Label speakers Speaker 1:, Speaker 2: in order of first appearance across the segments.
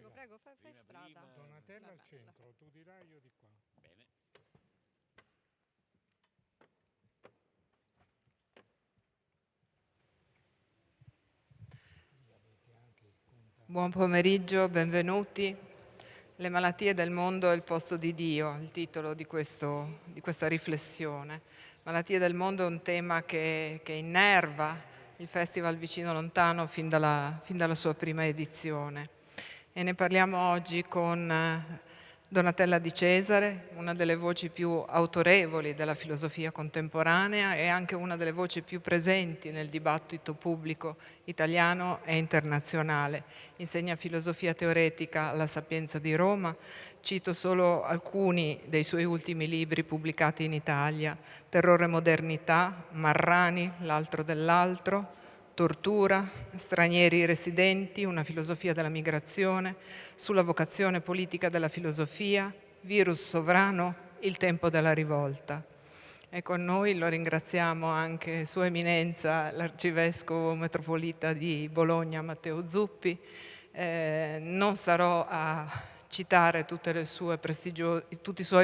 Speaker 1: Prego, fai strada.
Speaker 2: Donatella al centro, tu di là, io di qua.
Speaker 3: Bene.
Speaker 1: Buon pomeriggio, benvenuti. Le malattie del mondo e il posto di Dio, il titolo di questa riflessione. Malattie del mondo è un tema che innerva il Festival Vicino Lontano fin dalla sua prima edizione. E ne parliamo oggi con Donatella Di Cesare, una delle voci più autorevoli della filosofia contemporanea e anche una delle voci più presenti nel dibattito pubblico italiano e internazionale. Insegna filosofia teoretica alla Sapienza di Roma. Cito solo alcuni dei suoi ultimi libri pubblicati in Italia: Terrore e modernità, Marrani, l'altro dell'altro, Tortura, Stranieri residenti, una filosofia della migrazione, Sulla vocazione politica della filosofia, Virus sovrano, Il tempo della rivolta. E con noi lo ringraziamo anche Sua Eminenza, l'Arcivescovo Metropolita di Bologna, Matteo Zuppi. Non starò a citare tutti i suoi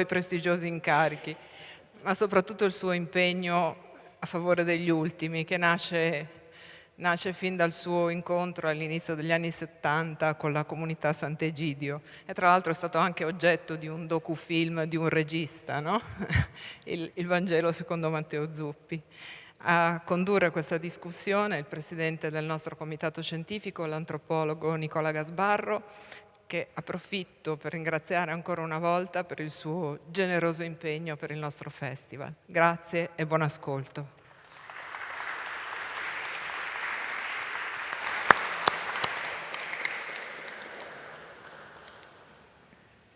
Speaker 1: prestigiosi incarichi, ma soprattutto il suo impegno a favore degli ultimi, che nasce fin dal suo incontro all'inizio degli anni '70 con la comunità Sant'Egidio, e tra l'altro è stato anche oggetto di un docufilm di un regista, no? Il Vangelo secondo Matteo Zuppi. A condurre questa discussione il presidente del nostro comitato scientifico, l'antropologo Nicola Gasbarro, che approfitto per ringraziare ancora una volta per il suo generoso impegno per il nostro festival. Grazie e buon ascolto.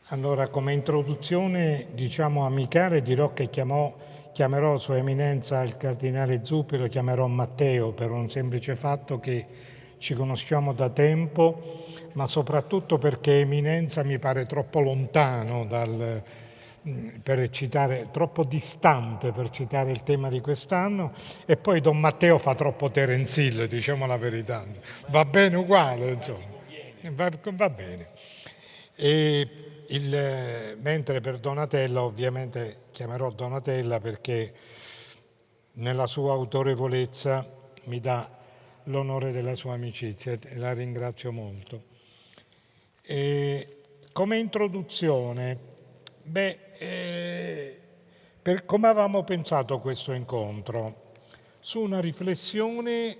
Speaker 2: Allora, come introduzione, diciamo, amicale, dirò che chiamerò Sua Eminenza il Cardinale Zuppi, lo chiamerò Matteo, per un semplice fatto che ci conosciamo da tempo, ma soprattutto perché Eminenza mi pare troppo lontano troppo distante per citare il tema di quest'anno, e poi Don Matteo fa troppo Terence Hill, diciamo la verità. Va bene uguale, insomma. Va bene. Mentre per Donatella, ovviamente chiamerò Donatella perché nella sua autorevolezza mi dà l'onore della sua amicizia e la ringrazio molto. Come introduzione, come avevamo pensato questo incontro? Su una riflessione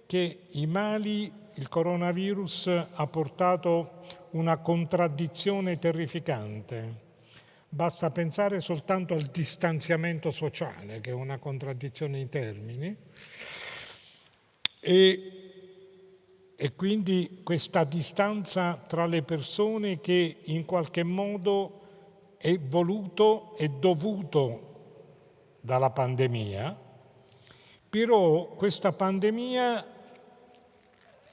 Speaker 2: che il coronavirus ha portato una contraddizione terrificante. Basta pensare soltanto al distanziamento sociale, che è una contraddizione in termini, e quindi questa distanza tra le persone che in qualche modo è voluto e dovuto dalla pandemia, però questa pandemia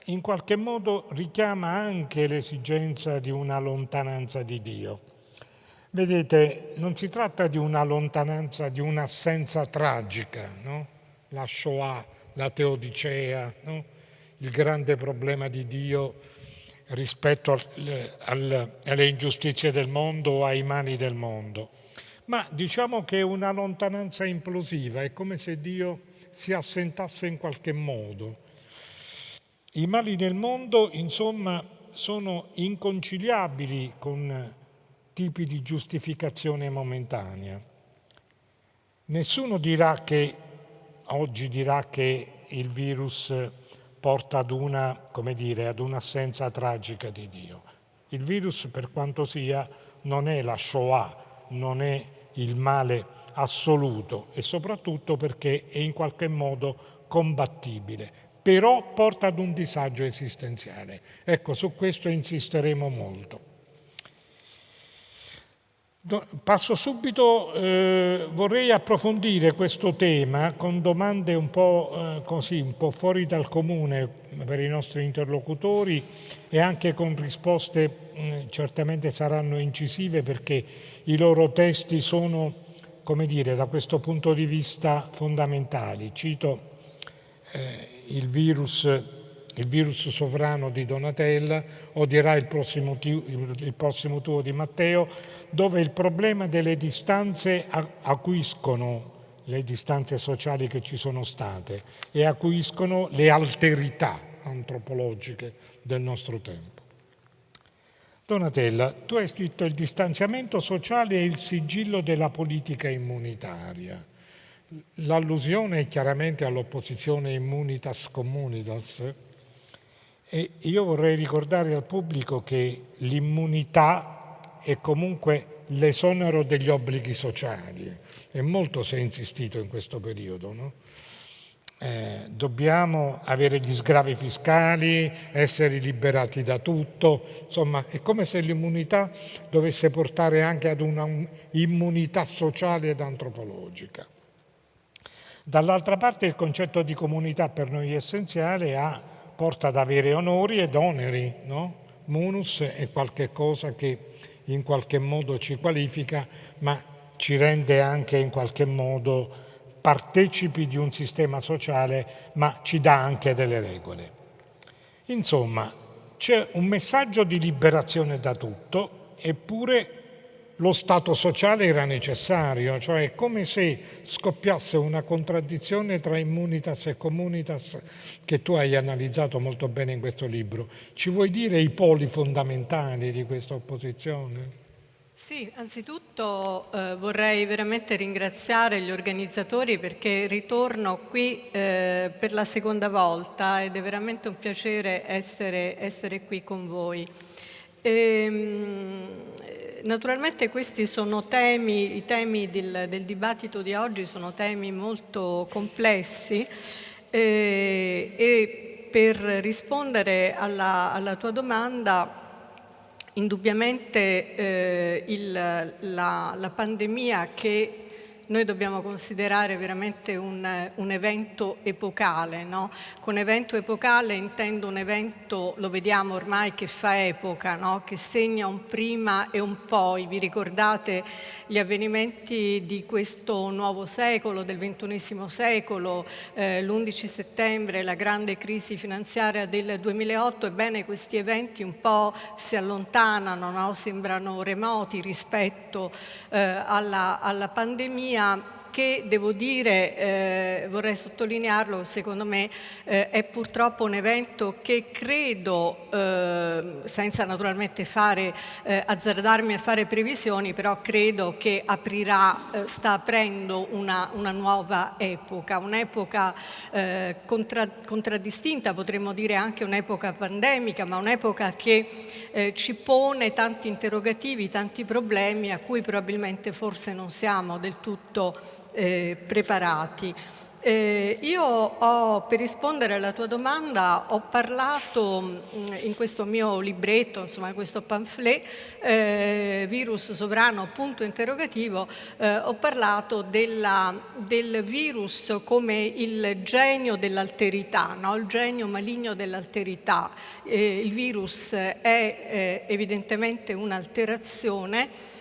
Speaker 2: in qualche modo richiama anche l'esigenza di una lontananza di Dio. Vedete, non si tratta di una lontananza, di un'assenza tragica, no? La Shoah, la Teodicea, no? Il grande problema di Dio rispetto alle ingiustizie del mondo o ai mali del mondo. Ma diciamo che è una lontananza implosiva, è come se Dio si assentasse in qualche modo. I mali del mondo, insomma, sono inconciliabili con tipi di giustificazione momentanea. Nessuno oggi dirà che il virus porta ad un'assenza tragica di Dio. Il virus, per quanto sia, non è la Shoah, non è il male assoluto, e soprattutto perché è in qualche modo combattibile, però porta ad un disagio esistenziale. Ecco, su questo insisteremo molto. Passo subito, vorrei approfondire questo tema con domande un po' fuori dal comune per i nostri interlocutori, e anche con risposte certamente saranno incisive, perché i loro testi sono, da questo punto di vista fondamentali. Cito il virus il virus sovrano di Donatella, odierà il prossimo tuo di Matteo, dove il problema delle distanze acuiscono le distanze sociali che ci sono state e acuiscono le alterità antropologiche del nostro tempo. Donatella, tu hai scritto il distanziamento sociale e il sigillo della politica immunitaria. L'allusione è chiaramente all'opposizione immunitas communitas e io vorrei ricordare al pubblico che l'immunità è comunque l'esonero degli obblighi sociali. E molto si è insistito in questo periodo, no? Dobbiamo avere gli sgravi fiscali, essere liberati da tutto, insomma è come se l'immunità dovesse portare anche ad una immunità sociale ed antropologica. Dall'altra parte il concetto di comunità per noi è essenziale, porta ad avere onori ed oneri, no? Munus è qualche cosa che in qualche modo ci qualifica, ma ci rende anche in qualche modo partecipi di un sistema sociale, ma ci dà anche delle regole. Insomma, c'è un messaggio di liberazione da tutto, eppure lo Stato sociale era necessario, cioè è come se scoppiasse una contraddizione tra immunitas e communitas che tu hai analizzato molto bene in questo libro. Ci vuoi dire i poli fondamentali di questa opposizione?
Speaker 3: Sì, anzitutto vorrei veramente ringraziare gli organizzatori perché ritorno qui per la seconda volta ed è veramente un piacere essere qui con voi. Naturalmente questi sono i temi del dibattito di oggi sono temi molto complessi e per rispondere alla tua domanda, indubbiamente la pandemia che noi dobbiamo considerare veramente un evento epocale, no? Con evento epocale intendo un evento, lo vediamo ormai, che fa epoca, no? Che segna un prima e un poi. Vi ricordate gli avvenimenti di questo nuovo secolo, del XXI secolo, l'11 settembre, la grande crisi finanziaria del 2008? Ebbene, questi eventi un po' si allontanano, no? Sembrano remoti rispetto alla pandemia, che devo dire, vorrei sottolinearlo, secondo me è purtroppo un evento che credo, senza naturalmente azzardarmi a fare previsioni, però credo che sta aprendo una nuova epoca, un'epoca contraddistinta, potremmo dire anche un'epoca pandemica, ma un'epoca che ci pone tanti interrogativi, tanti problemi a cui probabilmente forse non siamo del tutto preparati. Per rispondere alla tua domanda, ho parlato in questo mio libretto, insomma, questo pamphlet, Virus sovrano, punto interrogativo, ho parlato del virus come il genio dell'alterità, no? Il genio maligno dell'alterità. Il virus è evidentemente un'alterazione.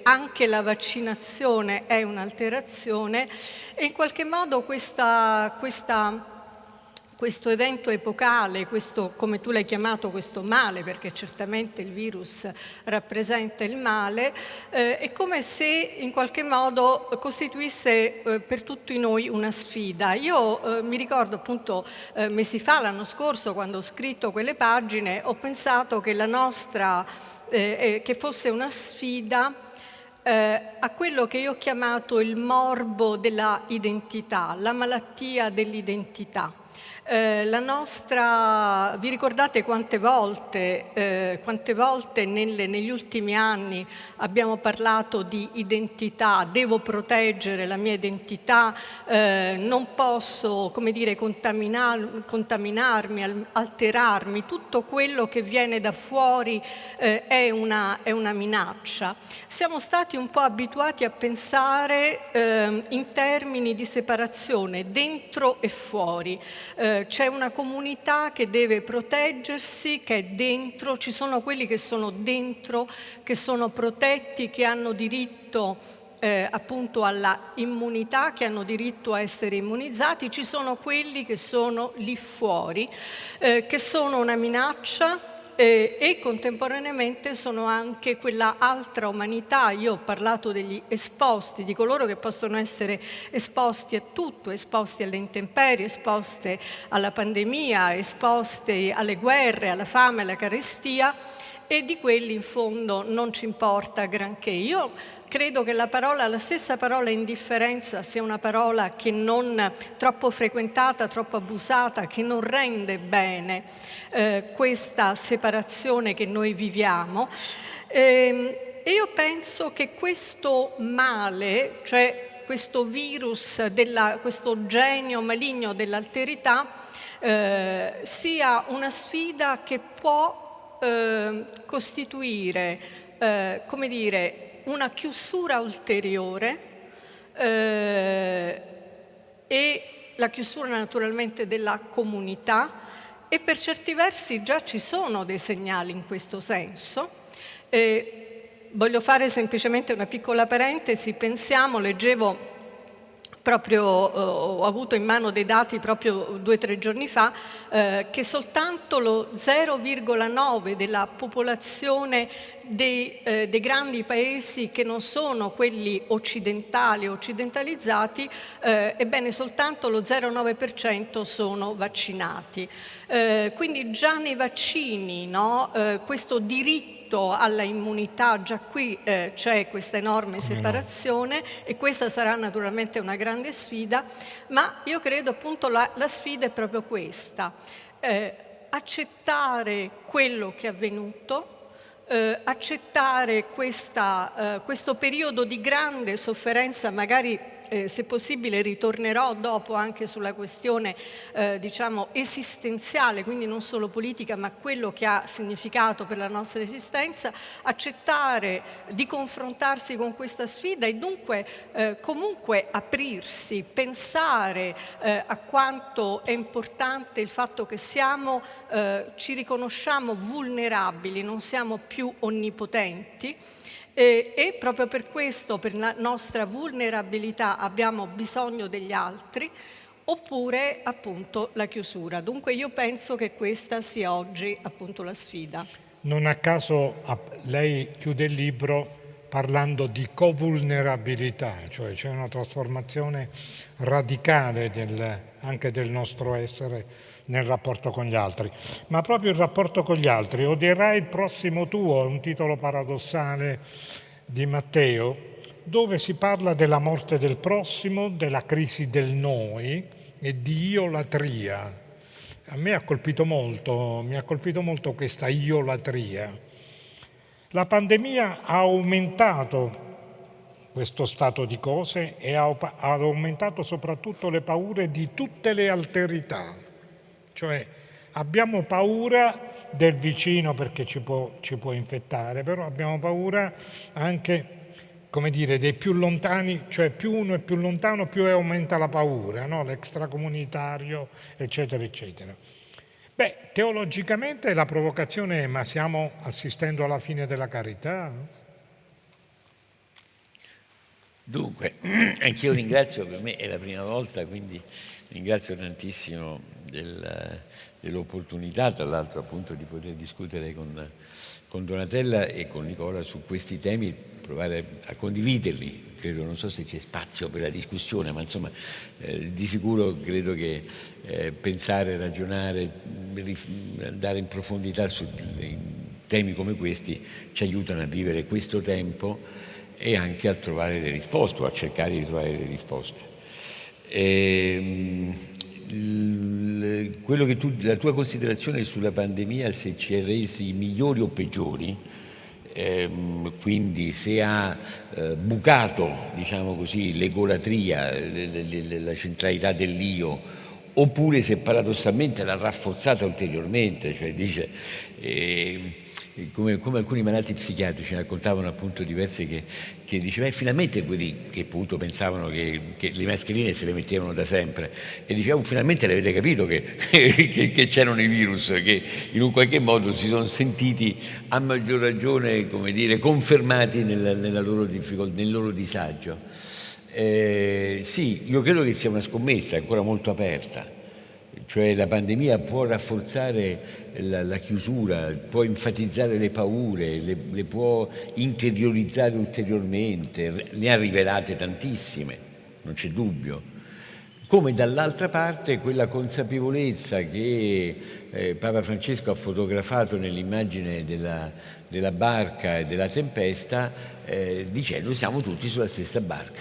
Speaker 3: Anche la vaccinazione è un'alterazione e in qualche modo questo evento epocale, questo, come tu l'hai chiamato, questo male, perché certamente il virus rappresenta il male, è come se in qualche modo costituisse per tutti noi una sfida. Io mi ricordo appunto mesi fa, l'anno scorso, quando ho scritto quelle pagine, ho pensato che la nostra che fosse una sfida a quello che io ho chiamato il morbo della identità, la malattia dell'identità. Vi ricordate quante volte negli ultimi anni abbiamo parlato di identità, devo proteggere la mia identità, non posso, come dire, contaminarmi, alterarmi, tutto quello che viene da fuori è una minaccia. Siamo stati un po' abituati a pensare in termini di separazione dentro e fuori. C'è una comunità che deve proteggersi, che è dentro, ci sono quelli che sono dentro, che sono protetti, che hanno diritto appunto alla immunità, che hanno diritto a essere immunizzati, ci sono quelli che sono lì fuori, che sono una minaccia e contemporaneamente sono anche quella altra umanità. Io ho parlato degli esposti, di coloro che possono essere esposti a tutto, esposti alle intemperie, esposti alla pandemia, esposti alle guerre, alla fame, alla carestia, e di quelli in fondo non ci importa granché. Io credo che la stessa parola indifferenza sia una parola che non troppo frequentata, troppo abusata, che non rende bene questa separazione che noi viviamo. E io penso che questo male, cioè questo virus, questo genio maligno dell'alterità, sia una sfida che può costituire, come dire, una chiusura ulteriore e la chiusura naturalmente della comunità, e per certi versi già ci sono dei segnali in questo senso. Voglio fare semplicemente una piccola parentesi. Leggevo proprio, ho avuto in mano dei dati proprio 2 o 3 giorni fa, che soltanto lo 0,9 della popolazione dei grandi paesi che non sono quelli occidentali o occidentalizzati, ebbene soltanto lo 0,9% sono vaccinati. Quindi già nei vaccini, no, questo diritto alla immunità, già qui c'è questa enorme separazione, e questa sarà naturalmente una grande sfida, ma io credo appunto la sfida è proprio questa: accettare quello che è avvenuto, accettare questo periodo di grande sofferenza. Magari se possibile ritornerò dopo anche sulla questione diciamo esistenziale, quindi non solo politica, ma quello che ha significato per la nostra esistenza, accettare di confrontarsi con questa sfida e dunque comunque aprirsi, pensare a quanto è importante il fatto che ci riconosciamo vulnerabili, non siamo più onnipotenti. E proprio per questo, per la nostra vulnerabilità, abbiamo bisogno degli altri, oppure appunto la chiusura. Dunque io penso che questa sia oggi appunto la sfida.
Speaker 2: Non a caso lei chiude il libro parlando di covulnerabilità, cioè c'è una trasformazione radicale anche del nostro essere nel rapporto con gli altri. Ma proprio il rapporto con gli altri, odierai il prossimo tuo, è un titolo paradossale di Matteo, dove si parla della morte del prossimo, della crisi del noi e di iolatria. A me mi ha colpito molto questa iolatria. La pandemia ha aumentato questo stato di cose e ha aumentato soprattutto le paure di tutte le alterità. Cioè abbiamo paura del vicino perché ci può infettare, però abbiamo paura anche, come dire, dei più lontani, cioè più uno è più lontano più aumenta la paura, no? L'extracomunitario, eccetera, eccetera. Beh, teologicamente la provocazione è: ma stiamo assistendo alla fine della carità?
Speaker 4: Dunque, anch'io ringrazio, per me è la prima volta, quindi ringrazio tantissimo dell'opportunità, tra l'altro appunto, di poter discutere con Donatella e con Nicola su questi temi, provare a condividerli. Credo, non so se c'è spazio per la discussione, ma insomma di sicuro credo che pensare, ragionare, andare in profondità su temi come questi ci aiutano a vivere questo tempo e anche a trovare le risposte, o a cercare di trovare le risposte. La tua considerazione sulla pandemia, se ci ha resi migliori o peggiori, quindi se ha bucato, diciamo così, l'egolatria, la centralità dell'io, oppure se paradossalmente l'ha rafforzata ulteriormente, cioè dice come alcuni malati psichiatrici raccontavano appunto diverse che diceva finalmente quelli che appunto pensavano che le mascherine se le mettevano da sempre e dicevano finalmente l'avete capito che c'erano i virus, che in un qualche modo si sono sentiti a maggior ragione, come dire, confermati nella loro difficoltà, nel loro disagio. Sì, io credo che sia una scommessa ancora molto aperta. Cioè la pandemia può rafforzare la chiusura, può enfatizzare le paure, le può interiorizzare ulteriormente, ne ha rivelate tantissime, non c'è dubbio. Come dall'altra parte quella consapevolezza che Papa Francesco ha fotografato nell'immagine della barca e della tempesta, dicendo siamo tutti sulla stessa barca.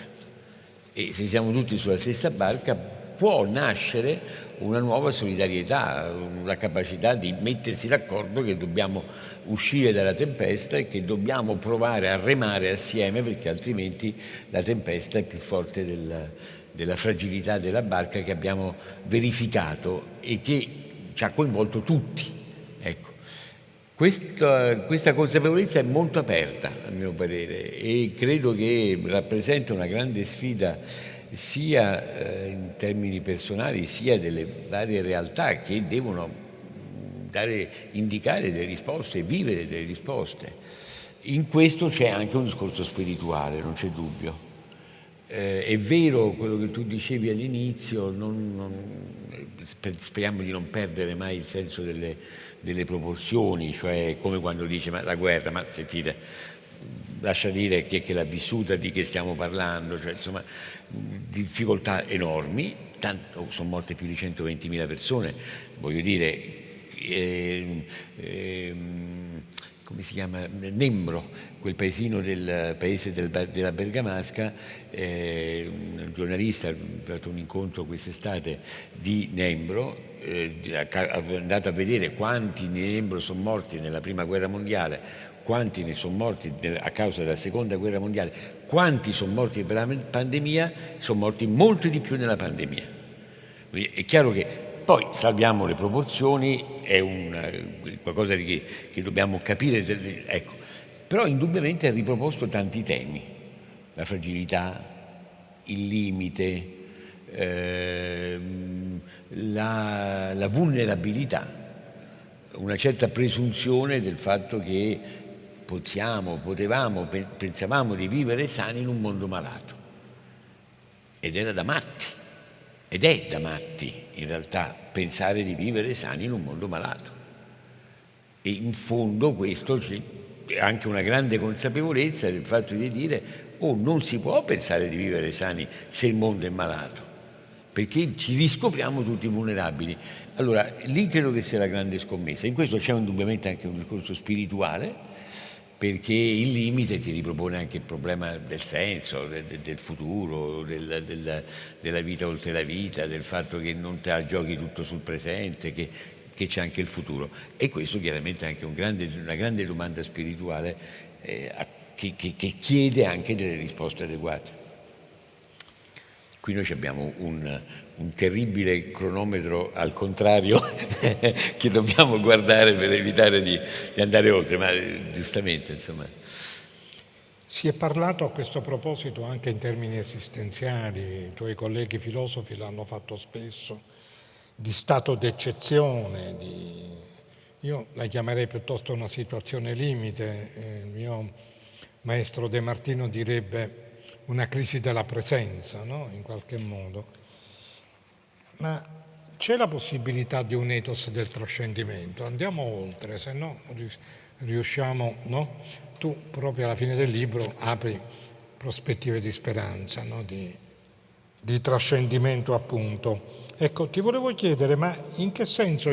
Speaker 4: E se siamo tutti sulla stessa barca può nascere una nuova solidarietà, la capacità di mettersi d'accordo che dobbiamo uscire dalla tempesta e che dobbiamo provare a remare assieme perché altrimenti la tempesta è più forte della fragilità della barca che abbiamo verificato e che ci ha coinvolto tutti. Ecco. Questa consapevolezza è molto aperta, a mio parere, e credo che rappresenta una grande sfida sia in termini personali sia delle varie realtà che devono indicare delle risposte e vivere delle risposte. In questo c'è anche un discorso spirituale, non c'è dubbio. È vero quello che tu dicevi all'inizio, speriamo di non perdere mai il senso delle proporzioni, cioè come quando dice ma la guerra, ma sentite, lascia dire chi è che l'ha vissuta, di che stiamo parlando, cioè insomma difficoltà enormi, tanto sono morte più di 120.000 persone, voglio dire, come si chiama? Nembro, quel paesino del paese della Bergamasca, un giornalista ha fatto un incontro quest'estate di Nembro, è andato a vedere quanti Nembro sono morti nella prima guerra mondiale, quanti ne sono morti a causa della seconda guerra mondiale, quanti sono morti per la pandemia, sono morti molto di più nella pandemia. Quindi è chiaro che poi salviamo le proporzioni, è qualcosa che dobbiamo capire, ecco. Però indubbiamente ha riproposto tanti temi, la fragilità, il limite, la vulnerabilità, una certa presunzione del fatto che pensavamo di vivere sani in un mondo malato. Ed era da matti, ed è da matti in realtà pensare di vivere sani in un mondo malato. E in fondo questo è anche una grande consapevolezza del fatto di dire non si può pensare di vivere sani se il mondo è malato, perché ci riscopriamo tutti vulnerabili. Allora, lì credo che sia la grande scommessa. In questo c'è indubbiamente anche un discorso spirituale, perché il limite ti ripropone anche il problema del senso, del futuro, della vita oltre la vita, del fatto che non te la giochi tutto sul presente, che c'è anche il futuro. E questo chiaramente è anche una grande domanda spirituale che chiede anche delle risposte adeguate. Qui noi abbiamo un terribile cronometro al contrario che dobbiamo guardare per evitare di andare oltre, ma giustamente insomma.
Speaker 2: Si è parlato a questo proposito anche in termini esistenziali, i tuoi colleghi filosofi l'hanno fatto spesso, di stato d'eccezione, io la chiamerei piuttosto una situazione limite, il mio maestro De Martino direbbe una crisi della presenza, no? In qualche modo. Ma c'è la possibilità di un ethos del trascendimento? Andiamo oltre, se no riusciamo, no? Tu proprio alla fine del libro apri prospettive di speranza, no? Di trascendimento appunto. Ecco, ti volevo chiedere, ma in che senso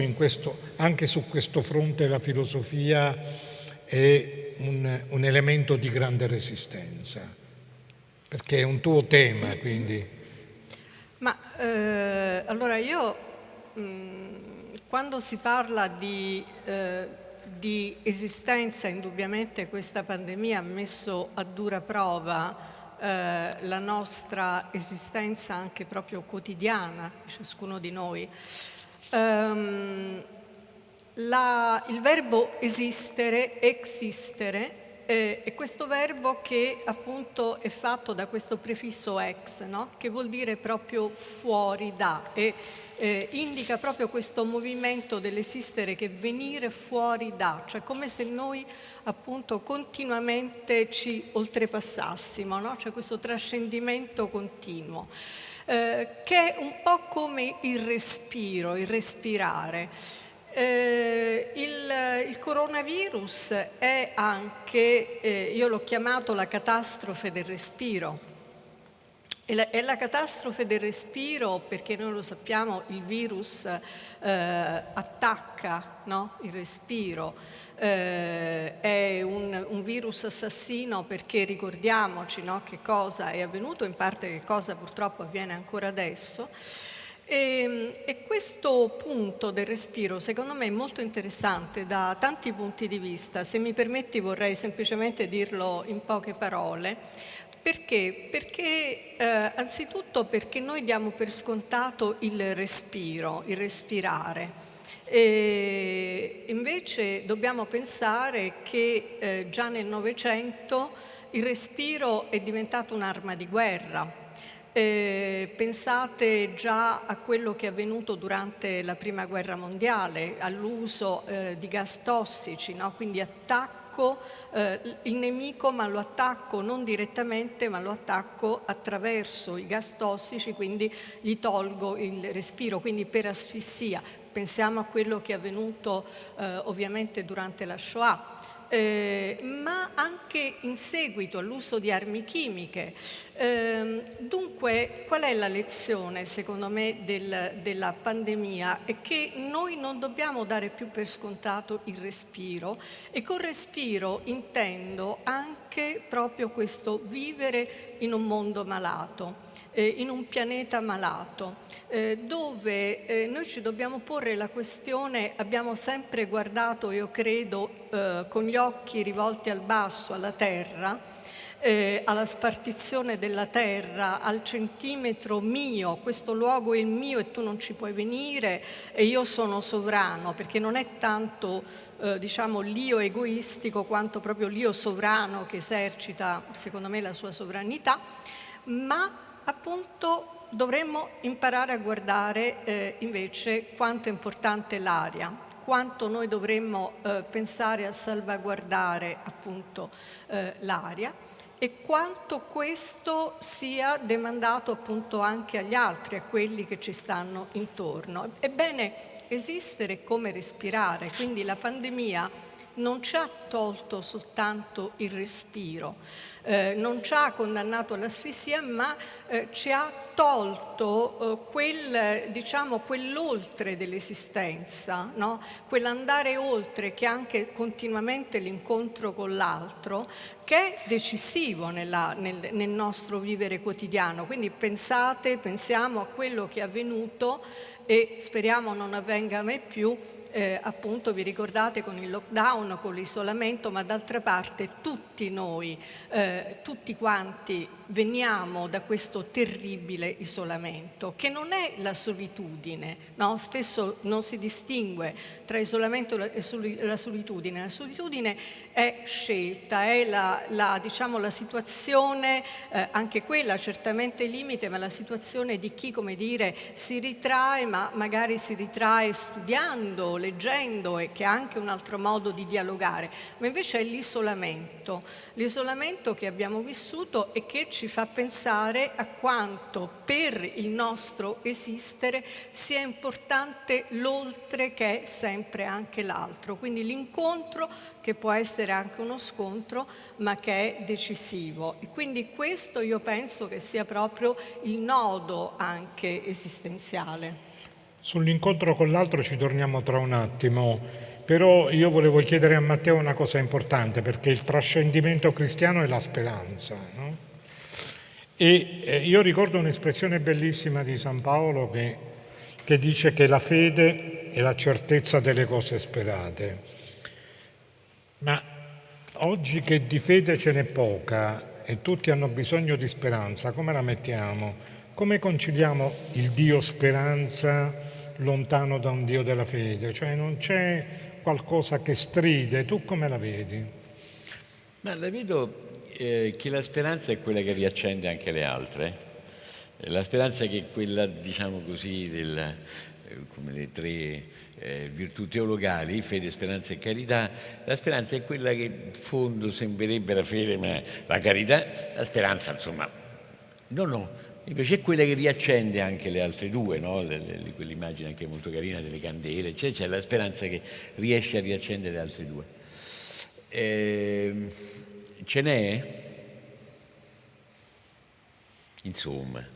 Speaker 2: anche su questo fronte la filosofia è un elemento di grande resistenza? Perché è un tuo tema, quindi.
Speaker 3: Ma allora io, quando si parla di esistenza, indubbiamente questa pandemia ha messo a dura prova la nostra esistenza anche proprio quotidiana, ciascuno di noi. il verbo esistere, existere, è questo verbo che appunto è fatto da questo prefisso ex, no? Che vuol dire proprio fuori da, e indica proprio questo movimento dell'esistere che è venire fuori da, cioè come se noi appunto continuamente ci oltrepassassimo, no? C'è questo trascendimento continuo, che è un po' come il respiro, il respirare. Il coronavirus è anche, io l'ho chiamato la catastrofe del respiro. È la catastrofe del respiro perché noi lo sappiamo, il virus attacca, no? Il respiro. È un virus assassino perché ricordiamoci, no? Che cosa è avvenuto, in parte che cosa purtroppo avviene ancora adesso. E questo punto del respiro secondo me è molto interessante da tanti punti di vista. Se mi permetti vorrei semplicemente dirlo in poche parole. Perché? Perché anzitutto perché noi diamo per scontato il respiro, il respirare. E invece dobbiamo pensare che già nel Novecento il respiro è diventato un'arma di guerra. Pensate già a quello che è avvenuto durante la Prima Guerra Mondiale, all'uso di gas tossici, no? Quindi attacco il nemico, ma lo attacco non direttamente, ma lo attacco attraverso i gas tossici, quindi gli tolgo il respiro, quindi per asfissia. Pensiamo a quello che è avvenuto ovviamente durante la Shoah. Ma anche in seguito all'uso di armi chimiche. Dunque, qual è la lezione, secondo me, della pandemia? È che noi non dobbiamo dare più per scontato il respiro, e con respiro intendo anche proprio questo vivere in un mondo malato, in un pianeta malato, dove noi ci dobbiamo porre la questione, abbiamo sempre guardato, io credo, con gli occhi rivolti al basso, alla terra, alla spartizione della terra, al centimetro mio, questo luogo è il mio e tu non ci puoi venire e io sono sovrano, perché non è tanto diciamo l'io egoistico quanto proprio l'io sovrano che esercita, secondo me, la sua sovranità, ma appunto dovremmo imparare a guardare invece quanto è importante l'aria, quanto noi dovremmo pensare a salvaguardare appunto l'aria e quanto questo sia demandato appunto anche agli altri, a quelli che ci stanno intorno. Ebbene, esistere come respirare, quindi la pandemia non ci ha tolto soltanto il respiro, non ci ha condannato all'asfissia, ma ci ha tolto quell'oltre dell'esistenza, no? Quell'andare oltre che anche continuamente l'incontro con l'altro, che è decisivo nel nostro vivere quotidiano. Quindi pensiamo a quello che è avvenuto e speriamo non avvenga mai più. Appunto vi ricordate con il lockdown, con l'isolamento, ma d'altra parte tutti noi, tutti quanti veniamo da questo terribile isolamento, che non è la solitudine, no? Spesso non si distingue tra isolamento e la solitudine. La solitudine è scelta, è la situazione, anche quella certamente limite, ma la situazione di chi, come dire, si ritrae, ma magari si ritrae studiando, leggendo, e che è anche un altro modo di dialogare, ma invece è l'isolamento che abbiamo vissuto e che ci fa pensare a quanto per il nostro esistere sia importante l'oltre, che è sempre anche l'altro, quindi l'incontro che può essere anche uno scontro, ma che è decisivo. E quindi questo io penso che sia proprio il nodo anche esistenziale.
Speaker 2: Sull'incontro con l'altro ci torniamo tra un attimo, però io volevo chiedere a Matteo una cosa importante, perché il trascendimento cristiano è la speranza, no? E io ricordo un'espressione bellissima di San Paolo che dice che la fede è la certezza delle cose sperate. Ma oggi che di fede ce n'è poca e tutti hanno bisogno di speranza, come la mettiamo? Come conciliamo il Dio speranza lontano da un Dio della fede? Cioè non c'è qualcosa che stride. Tu come la vedi?
Speaker 4: Ma la vedo che la speranza è quella che riaccende anche le altre. La speranza che è quella, diciamo così, come le tre virtù teologali, fede, speranza e carità. La speranza è quella che in fondo sembrerebbe la fede, ma la carità, la speranza, insomma, no. Invece è quella che riaccende anche le altre due, no? Quell'immagine anche molto carina delle candele, c'è la speranza che riesce a riaccendere le altre due. Ce n'è? Insomma,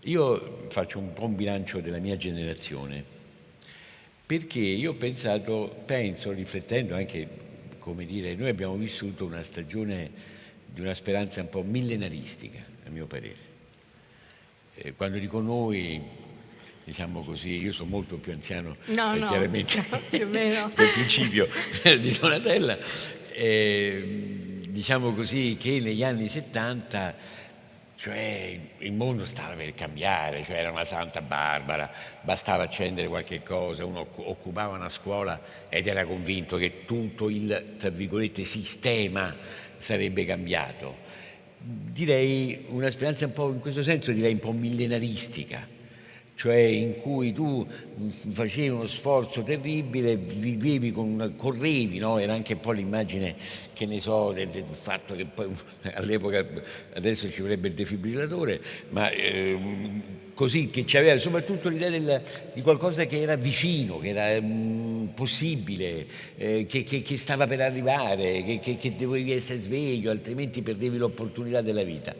Speaker 4: io faccio un po' un bilancio della mia generazione, perché io penso, riflettendo anche, come dire, noi abbiamo vissuto una stagione di una speranza un po' millenaristica, a mio parere. Quando dico noi, diciamo così, io sono molto più anziano, chiaramente,
Speaker 3: più o meno.
Speaker 4: per principio di Donatella, diciamo così che negli anni 70, cioè, il mondo stava per cambiare, cioè era una Santa Barbara, bastava accendere qualche cosa, uno occupava una scuola ed era convinto che tutto il, tra virgolette, sistema sarebbe cambiato. Direi una speranza un po', in questo senso direi un po' millenaristica, cioè in cui tu facevi uno sforzo terribile, vivevi correvi, no? Era anche un po' l'immagine, che ne so, del fatto che poi all'epoca, adesso ci vorrebbe il defibrillatore, ma così, che c'aveva soprattutto l'idea di qualcosa che era vicino, che era possibile, che stava per arrivare, che dovevi essere sveglio, altrimenti perdevi l'opportunità della vita.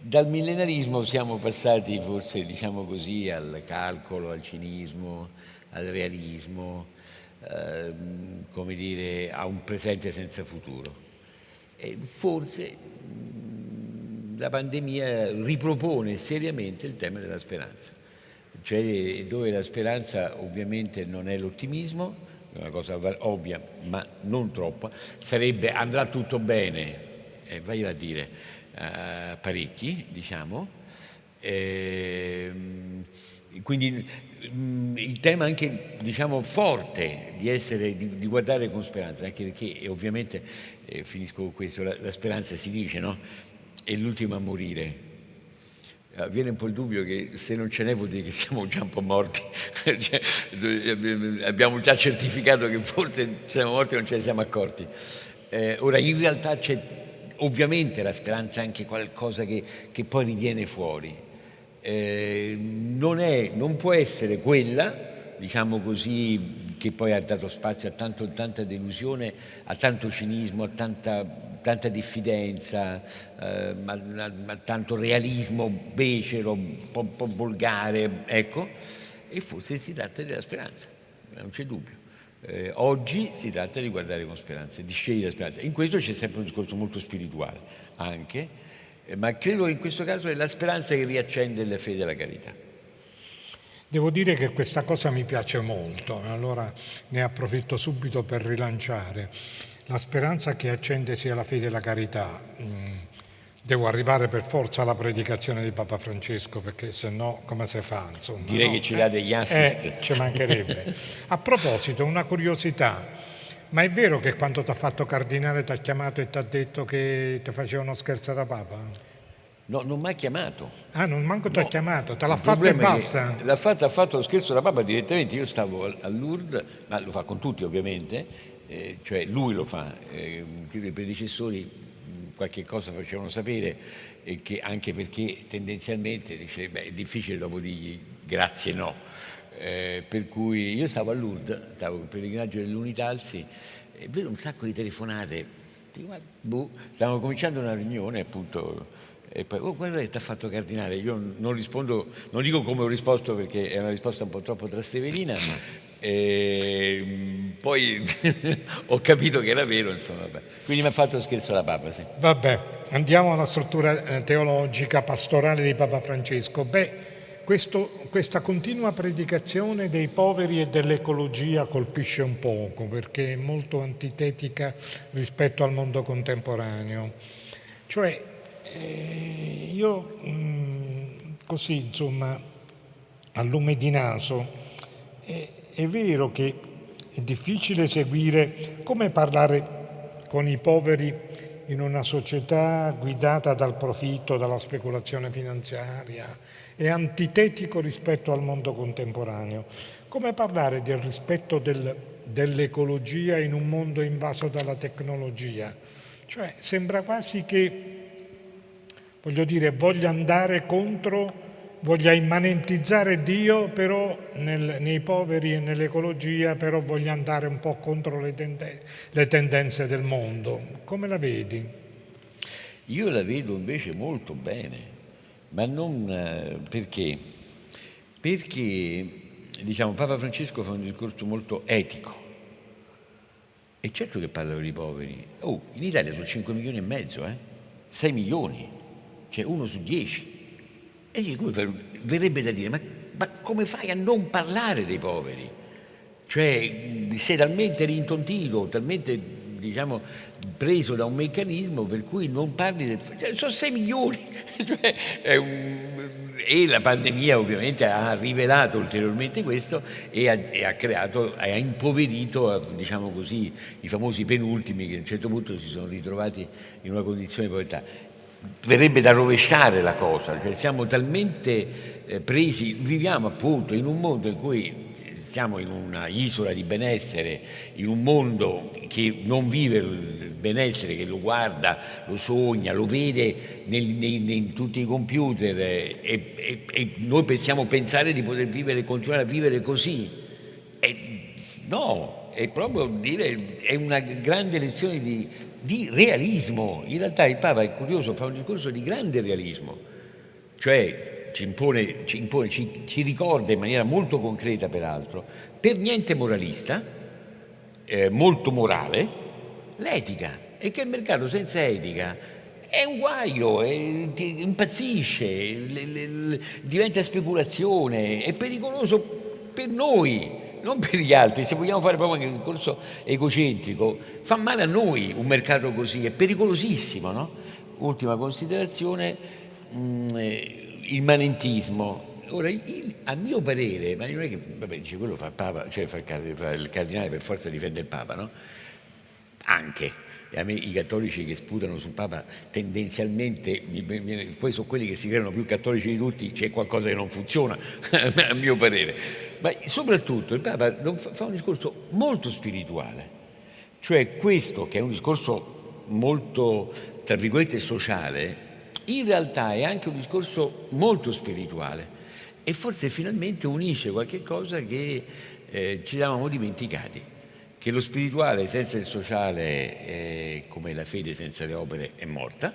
Speaker 4: Dal millenarismo siamo passati forse, diciamo così, al calcolo, al cinismo, al realismo, come dire, a un presente senza futuro. E forse la pandemia ripropone seriamente il tema della speranza, cioè dove la speranza ovviamente non è l'ottimismo, è una cosa ovvia, ma non troppa, andrà tutto bene, vai a dire, parecchi, diciamo. Quindi il tema anche, diciamo, forte di guardare con speranza, anche perché ovviamente, finisco con questo, la speranza si dice, no? È l'ultima a morire. Viene un po' il dubbio che se non ce n'è vuol dire che siamo già un po' morti, cioè, abbiamo già certificato che forse siamo morti e non ce ne siamo accorti. Ora, in realtà c'è ovviamente la speranza è anche qualcosa che poi riviene fuori. Non può essere quella, diciamo così, che poi ha dato spazio a tanta delusione, a tanto cinismo, a tanta diffidenza, a tanto realismo becero, un po' volgare, ecco. E forse si tratta della speranza, non c'è dubbio. Oggi si tratta di guardare con speranza, di scegliere la speranza. In questo c'è sempre un discorso molto spirituale anche, ma credo che in questo caso è la speranza che riaccende la fede e la carità.
Speaker 2: Devo dire che questa cosa mi piace molto, allora ne approfitto subito per rilanciare. La speranza che accende sia la fede e la carità. Devo arrivare per forza alla predicazione di Papa Francesco, perché se no come si fa? Insomma,
Speaker 4: direi
Speaker 2: no?
Speaker 4: Che ci dà degli assist.
Speaker 2: Ci mancherebbe. A proposito, una curiosità, ma è vero che quando ti ha fatto cardinale ti ha chiamato e ti ha detto che ti faceva uno scherzo da Papa?
Speaker 4: No, non mi ha chiamato.
Speaker 2: Ah, non manco ti ha chiamato, te l'ha
Speaker 4: Il
Speaker 2: fatto e
Speaker 4: problema è
Speaker 2: basta?
Speaker 4: che ha fatto lo scherzo da Papa direttamente, io stavo a Lourdes, ma lo fa con tutti ovviamente, cioè lui lo fa, i predecessori qualche cosa facevano sapere, anche perché tendenzialmente dice, è difficile dopo dirgli grazie no, per cui io stavo a Lourdes, stavo il pellegrinaggio dell'Unitalsi e vedo un sacco di telefonate, dico, ma stavamo cominciando una riunione appunto, e poi guarda che ti ha fatto cardinale, io non rispondo, non dico come ho risposto perché è una risposta un po' troppo trasteverina, poi ho capito che era vero, insomma, quindi mi ha fatto scherzo la Papa, sì.
Speaker 2: Vabbè, andiamo alla struttura teologica pastorale di Papa Francesco. Questa continua predicazione dei poveri e dell'ecologia colpisce un poco perché è molto antitetica rispetto al mondo contemporaneo. Cioè, io così, insomma, a lume di naso, è vero che è difficile seguire come parlare con i poveri in una società guidata dal profitto, dalla speculazione finanziaria, è antitetico rispetto al mondo contemporaneo. Come parlare del rispetto dell'ecologia in un mondo invaso dalla tecnologia? Cioè, sembra quasi che, voglio dire, voglia immanentizzare Dio, però nei poveri e nell'ecologia, però voglia andare un po' contro le tendenze del mondo. Come la vedi?
Speaker 4: Io la vedo invece molto bene, ma non perché? Perché, diciamo, Papa Francesco fa un discorso molto etico. E certo che parla per i poveri. Oh, in Italia sono 5 milioni e mezzo, 6 milioni, cioè 1 su 10. E verrebbe da dire, ma come fai a non parlare dei poveri? Cioè, sei talmente rintontito, talmente, diciamo, preso da un meccanismo per cui non parli sono 6 milioni. Cioè, e la pandemia ovviamente ha rivelato ulteriormente questo e ha impoverito, diciamo così, i famosi penultimi che a un certo punto si sono ritrovati in una condizione di povertà. Verrebbe da rovesciare la cosa, cioè siamo talmente presi, viviamo appunto in un mondo in cui siamo in una isola di benessere, in un mondo che non vive il benessere, che lo guarda, lo sogna, lo vede in tutti i computer e noi possiamo pensare di poter vivere, continuare a vivere così. No, è proprio dire, è una grande lezione di realismo. In realtà il Papa è curioso, fa un discorso di grande realismo, cioè ci ricorda in maniera molto concreta, peraltro, per niente moralista, molto morale, l'etica, e che il mercato senza etica è un guaio, impazzisce, diventa speculazione, è pericoloso per noi, non per gli altri. Se vogliamo fare proprio un discorso egocentrico, fa male a noi un mercato così, è pericolosissimo, no? Ultima considerazione, il manentismo. Ora, a mio parere, ma non è che, vabbè, dice quello fa il Papa, cioè fa il cardinale per forza difende il Papa, no? Anche. E a me i cattolici che sputano sul Papa tendenzialmente, poi sono quelli che si credono più cattolici di tutti, c'è qualcosa che non funziona, a mio parere. Ma soprattutto il Papa fa un discorso molto spirituale, cioè questo che è un discorso molto, tra virgolette, sociale, in realtà è anche un discorso molto spirituale e forse finalmente unisce qualche cosa che ci eravamo dimenticati, che lo spirituale senza il sociale, come la fede senza le opere, è morta,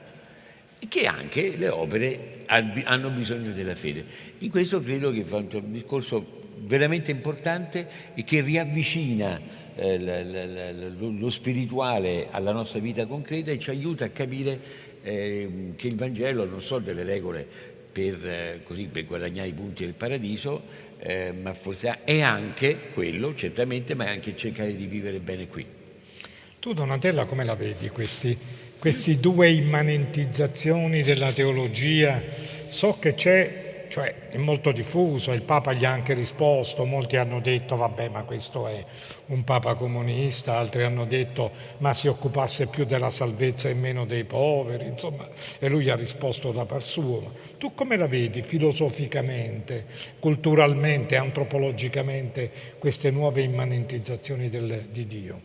Speaker 4: e che anche le opere hanno bisogno della fede. In questo credo che fa un discorso veramente importante e che riavvicina lo spirituale alla nostra vita concreta e ci aiuta a capire che il Vangelo non sono delle regole per guadagnare i punti del paradiso, ma forse è anche quello, certamente, ma è anche cercare di vivere bene qui.
Speaker 2: Tu, Donatella, come la vedi questi due immanentizzazioni della teologia? So che cioè è molto diffuso, il Papa gli ha anche risposto, molti hanno detto vabbè, ma questo è un Papa comunista, altri hanno detto ma si occupasse più della salvezza e meno dei poveri, insomma, e lui ha risposto da par suo. Tu come la vedi filosoficamente, culturalmente, antropologicamente queste nuove immanentizzazioni di Dio?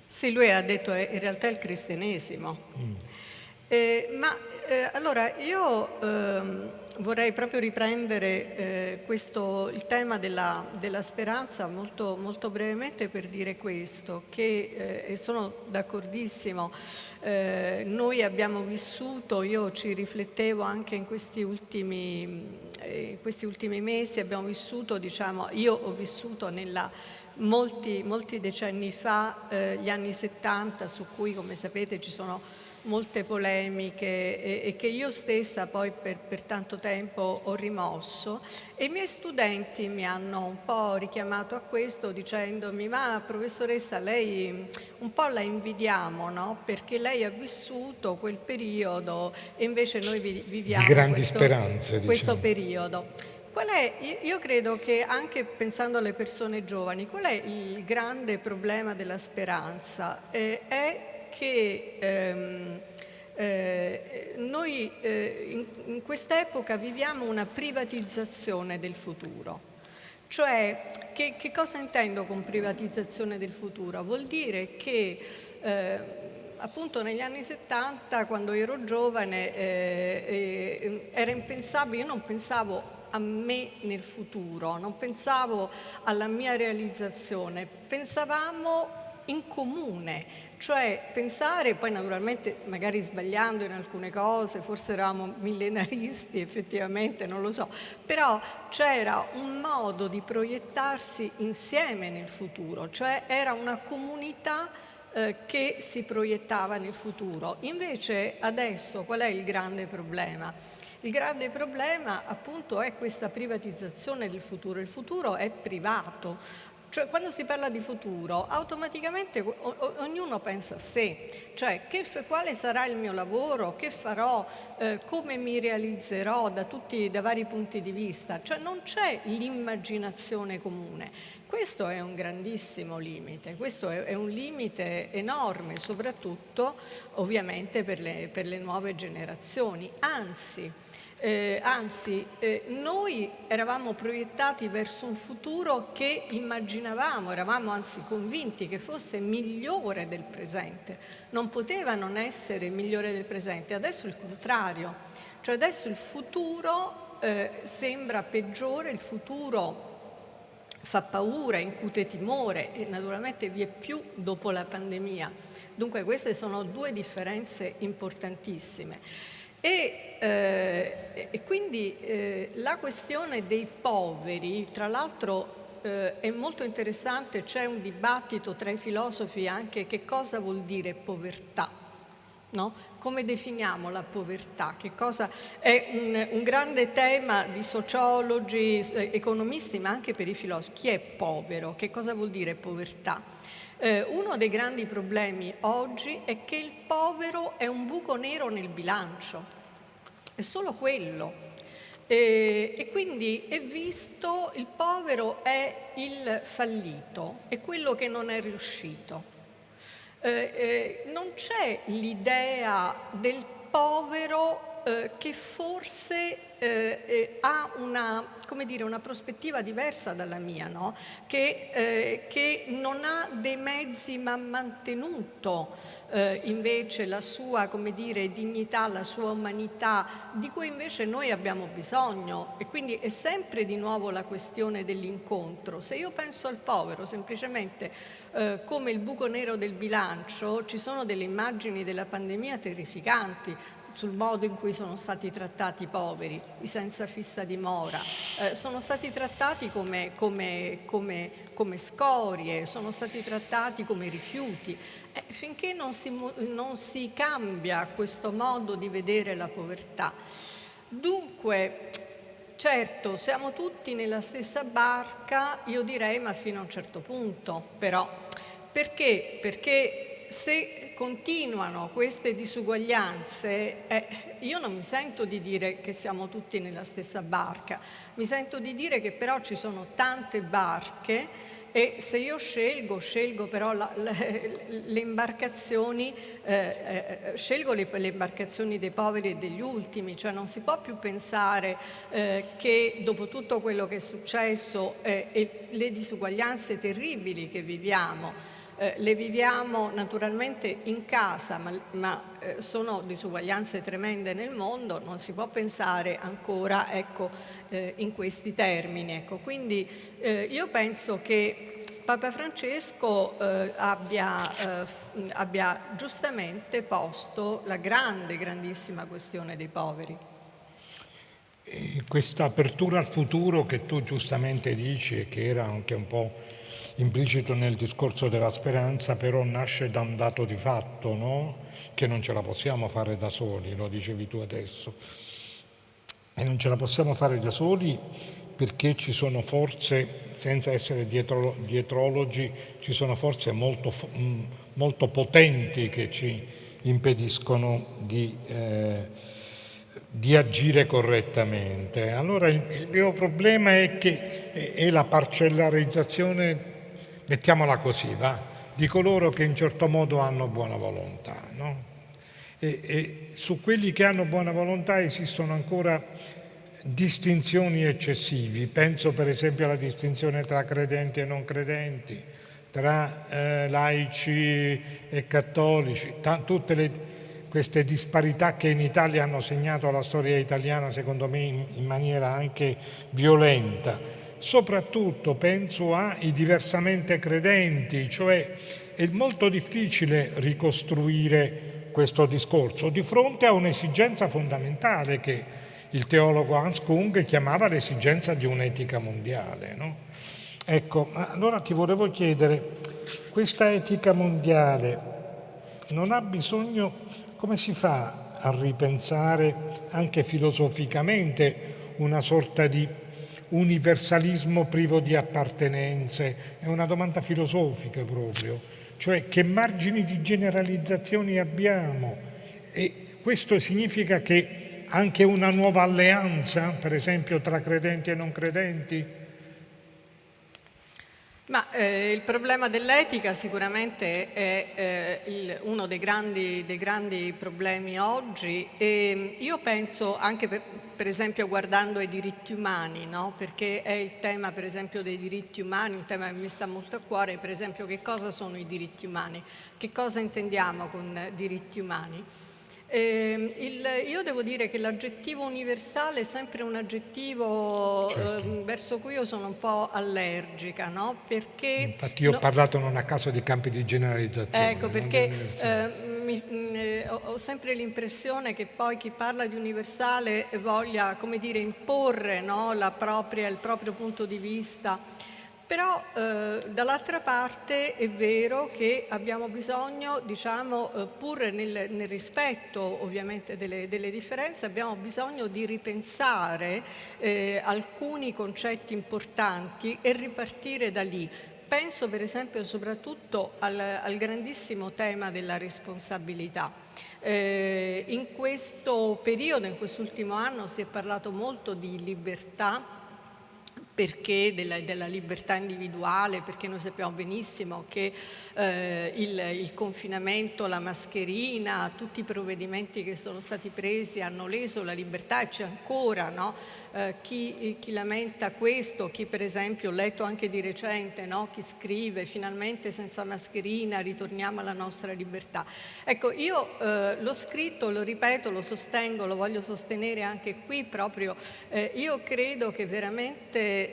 Speaker 3: Sì, lui ha detto in realtà il cristianesimo. Allora io vorrei proprio riprendere il tema della speranza molto, molto brevemente per dire questo, che e sono d'accordissimo, noi abbiamo vissuto, io ci riflettevo anche in questi ultimi mesi, abbiamo vissuto, diciamo, io ho vissuto molti decenni fa, gli anni 70, su cui, come sapete, ci sono molte polemiche e che io stessa poi per tanto tempo ho rimosso, e i miei studenti mi hanno un po' richiamato a questo dicendomi ma professoressa, lei un po' la invidiamo, no? Perché lei ha vissuto quel periodo e invece noi viviamo
Speaker 2: di grandi speranze,
Speaker 3: questo
Speaker 2: diciamo.
Speaker 3: periodo. Io credo che anche pensando alle persone giovani, qual è il grande problema della speranza? È che noi in quest'epoca viviamo una privatizzazione del futuro. Cioè, che cosa intendo con privatizzazione del futuro? Vuol dire che appunto negli anni 70, quando ero giovane, era impensabile, io non pensavo a me nel futuro, non pensavo alla mia realizzazione, pensavamo in comune, cioè pensare, poi naturalmente magari sbagliando in alcune cose, forse eravamo millenaristi effettivamente, non lo so, però c'era un modo di proiettarsi insieme nel futuro, cioè era una comunità che si proiettava nel futuro. Invece adesso qual è il grande problema? Il grande problema appunto è questa privatizzazione del futuro. Il futuro è privato. Cioè, quando si parla di futuro, automaticamente ognuno pensa a sé, cioè quale sarà il mio lavoro, che farò, come mi realizzerò da vari punti di vista, cioè non c'è l'immaginazione comune. Questo è un grandissimo limite, questo è un limite enorme, soprattutto ovviamente per le nuove generazioni, anzi, noi eravamo proiettati verso un futuro che immaginavamo, eravamo anzi convinti che fosse migliore del presente, non poteva non essere migliore del presente, adesso è il contrario, cioè adesso il futuro sembra peggiore, il futuro fa paura, incute timore e naturalmente vi è più dopo la pandemia. Dunque queste sono due differenze importantissime. E quindi la questione dei poveri, tra l'altro è molto interessante, c'è un dibattito tra i filosofi anche che cosa vuol dire povertà, no? Come definiamo la povertà? Che cosa è un grande tema di sociologi, economisti, ma anche per i filosofi. Chi è povero? Che cosa vuol dire povertà? Uno dei grandi problemi oggi è che il povero è un buco nero nel bilancio, è solo quello. E quindi è visto, il povero è il fallito, è quello che non è riuscito. Non c'è l'idea del povero che forse ha una prospettiva diversa dalla mia, no? Che non ha dei mezzi ma ha mantenuto invece la sua, dignità, la sua umanità, di cui invece noi abbiamo bisogno. E quindi è sempre di nuovo la questione dell'incontro. Se io penso al povero semplicemente come il buco nero del bilancio, ci sono delle immagini della pandemia terrificanti sul modo in cui sono stati trattati i poveri, i senza fissa dimora, sono stati trattati come scorie, sono stati trattati come rifiuti. Finché non si cambia questo modo di vedere la povertà. Dunque, certo, siamo tutti nella stessa barca, io direi, ma fino a un certo punto, però. Perché? Perché se continuano queste disuguaglianze, io non mi sento di dire che siamo tutti nella stessa barca, mi sento di dire che però ci sono tante barche e se io scelgo però le imbarcazioni, scelgo le imbarcazioni dei poveri e degli ultimi, cioè non si può più pensare che dopo tutto quello che è successo e le disuguaglianze terribili che viviamo, le viviamo naturalmente in casa, ma sono disuguaglianze tremende nel mondo, non si può pensare ancora in questi termini. Quindi io penso che Papa Francesco abbia giustamente posto la grandissima questione dei poveri.
Speaker 2: Questa apertura al futuro che tu giustamente dici e che era anche un po' implicito nel discorso della speranza, però nasce da un dato di fatto, no? Che non ce la possiamo fare da soli, lo dicevi tu adesso. E non ce la possiamo fare da soli perché ci sono forze, senza essere dietrologi, ci sono forze molto potenti che ci impediscono di di agire correttamente. Allora il mio problema è che è la parcellarizzazione, mettiamola così, va, di coloro che in certo modo hanno buona volontà, no? E su quelli che hanno buona volontà esistono ancora distinzioni eccessivi. Penso per esempio alla distinzione tra credenti e non credenti, tra laici e cattolici, tutte queste disparità che in Italia hanno segnato la storia italiana, secondo me in maniera anche violenta. Soprattutto penso ai diversamente credenti, cioè è molto difficile ricostruire questo discorso di fronte a un'esigenza fondamentale che il teologo Hans Kung chiamava l'esigenza di un'etica mondiale, no? Ecco, allora ti volevo chiedere, questa etica mondiale non ha bisogno, come si fa a ripensare anche filosoficamente una sorta di universalismo privo di appartenenze? È una domanda filosofica proprio, cioè che margini di generalizzazioni abbiamo? E questo significa che anche una nuova alleanza, per esempio tra credenti e non credenti?
Speaker 3: Ma il problema dell'etica sicuramente è uno dei grandi problemi oggi, e io penso anche per esempio guardando ai diritti umani, no? Perché è il tema per esempio dei diritti umani, un tema che mi sta molto a cuore, per esempio che cosa sono i diritti umani, che cosa intendiamo con diritti umani. Io devo dire che l'aggettivo universale è sempre un aggettivo verso cui io sono un po' allergica, no? Perché
Speaker 2: infatti io ho parlato non a caso di campi di generalizzazione.
Speaker 3: Ecco, perché ho sempre l'impressione che poi chi parla di universale voglia, come dire, imporre, no? il proprio punto di vista. Però dall'altra parte è vero che abbiamo bisogno, diciamo, pur nel rispetto ovviamente delle differenze, abbiamo bisogno di ripensare alcuni concetti importanti e ripartire da lì. Penso per esempio soprattutto al grandissimo tema della responsabilità. In questo periodo, in quest'ultimo anno, si è parlato molto di libertà, perché della libertà individuale, perché noi sappiamo benissimo che il confinamento, la mascherina, tutti i provvedimenti che sono stati presi hanno leso la libertà, e c'è ancora, no? Chi lamenta questo, chi per esempio, ho letto anche di recente, no? Chi scrive finalmente senza mascherina ritorniamo alla nostra libertà. Ecco, io l'ho scritto, lo ripeto, lo sostengo, lo voglio sostenere anche qui proprio, io credo che veramente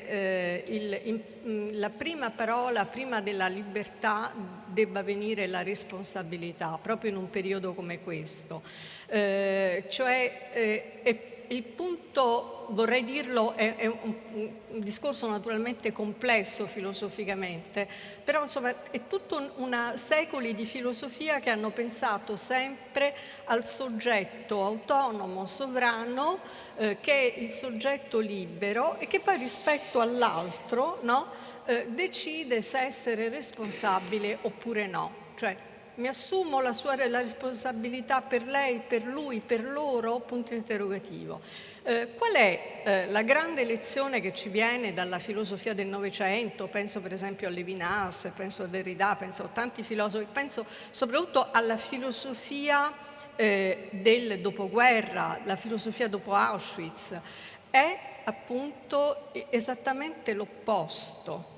Speaker 3: la prima parola, prima della libertà, debba venire la responsabilità, proprio in un periodo come questo. Il punto, vorrei dirlo, è un discorso naturalmente complesso filosoficamente, però insomma è tutto secoli di filosofia che hanno pensato sempre al soggetto autonomo, sovrano, che è il soggetto libero e che poi rispetto all'altro, no, decide se essere responsabile oppure no. Cioè, mi assumo la responsabilità per lei, per lui, per loro? Punto interrogativo. Qual è la grande lezione che ci viene dalla filosofia del Novecento? Penso per esempio a Levinas, penso a Derrida, penso a tanti filosofi, penso soprattutto alla filosofia del dopoguerra, la filosofia dopo Auschwitz. È appunto esattamente l'opposto.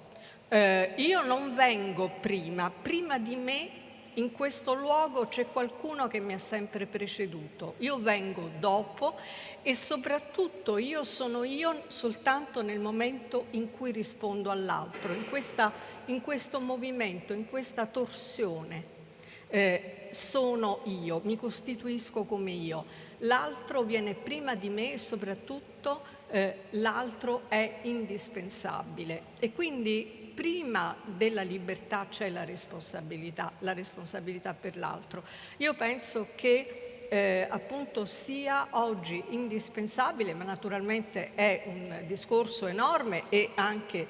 Speaker 3: Io non vengo prima di me. In questo luogo c'è qualcuno che mi ha sempre preceduto, io vengo dopo e soprattutto io sono io soltanto nel momento in cui rispondo all'altro, in questo movimento, in questa torsione. Sono io, mi costituisco come io, l'altro viene prima di me e soprattutto l'altro è indispensabile e quindi prima della libertà c'è la responsabilità per l'altro. Io penso che appunto sia oggi indispensabile, ma naturalmente è un discorso enorme e anche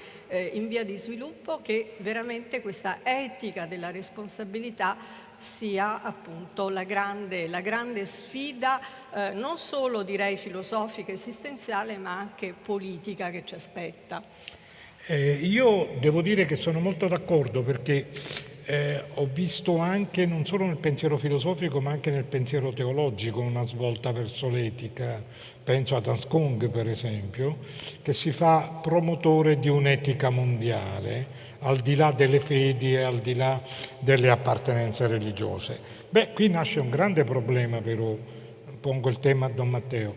Speaker 3: in via di sviluppo, che veramente questa etica della responsabilità sia appunto la grande sfida, non solo direi filosofica, esistenziale, ma anche politica che ci aspetta.
Speaker 2: Io devo dire che sono molto d'accordo, perché ho visto anche, non solo nel pensiero filosofico ma anche nel pensiero teologico, una svolta verso l'etica. Penso ad Hans Kung, per esempio, che si fa promotore di un'etica mondiale al di là delle fedi e al di là delle appartenenze religiose. Beh, qui nasce un grande problema, però, pongo il tema a Don Matteo.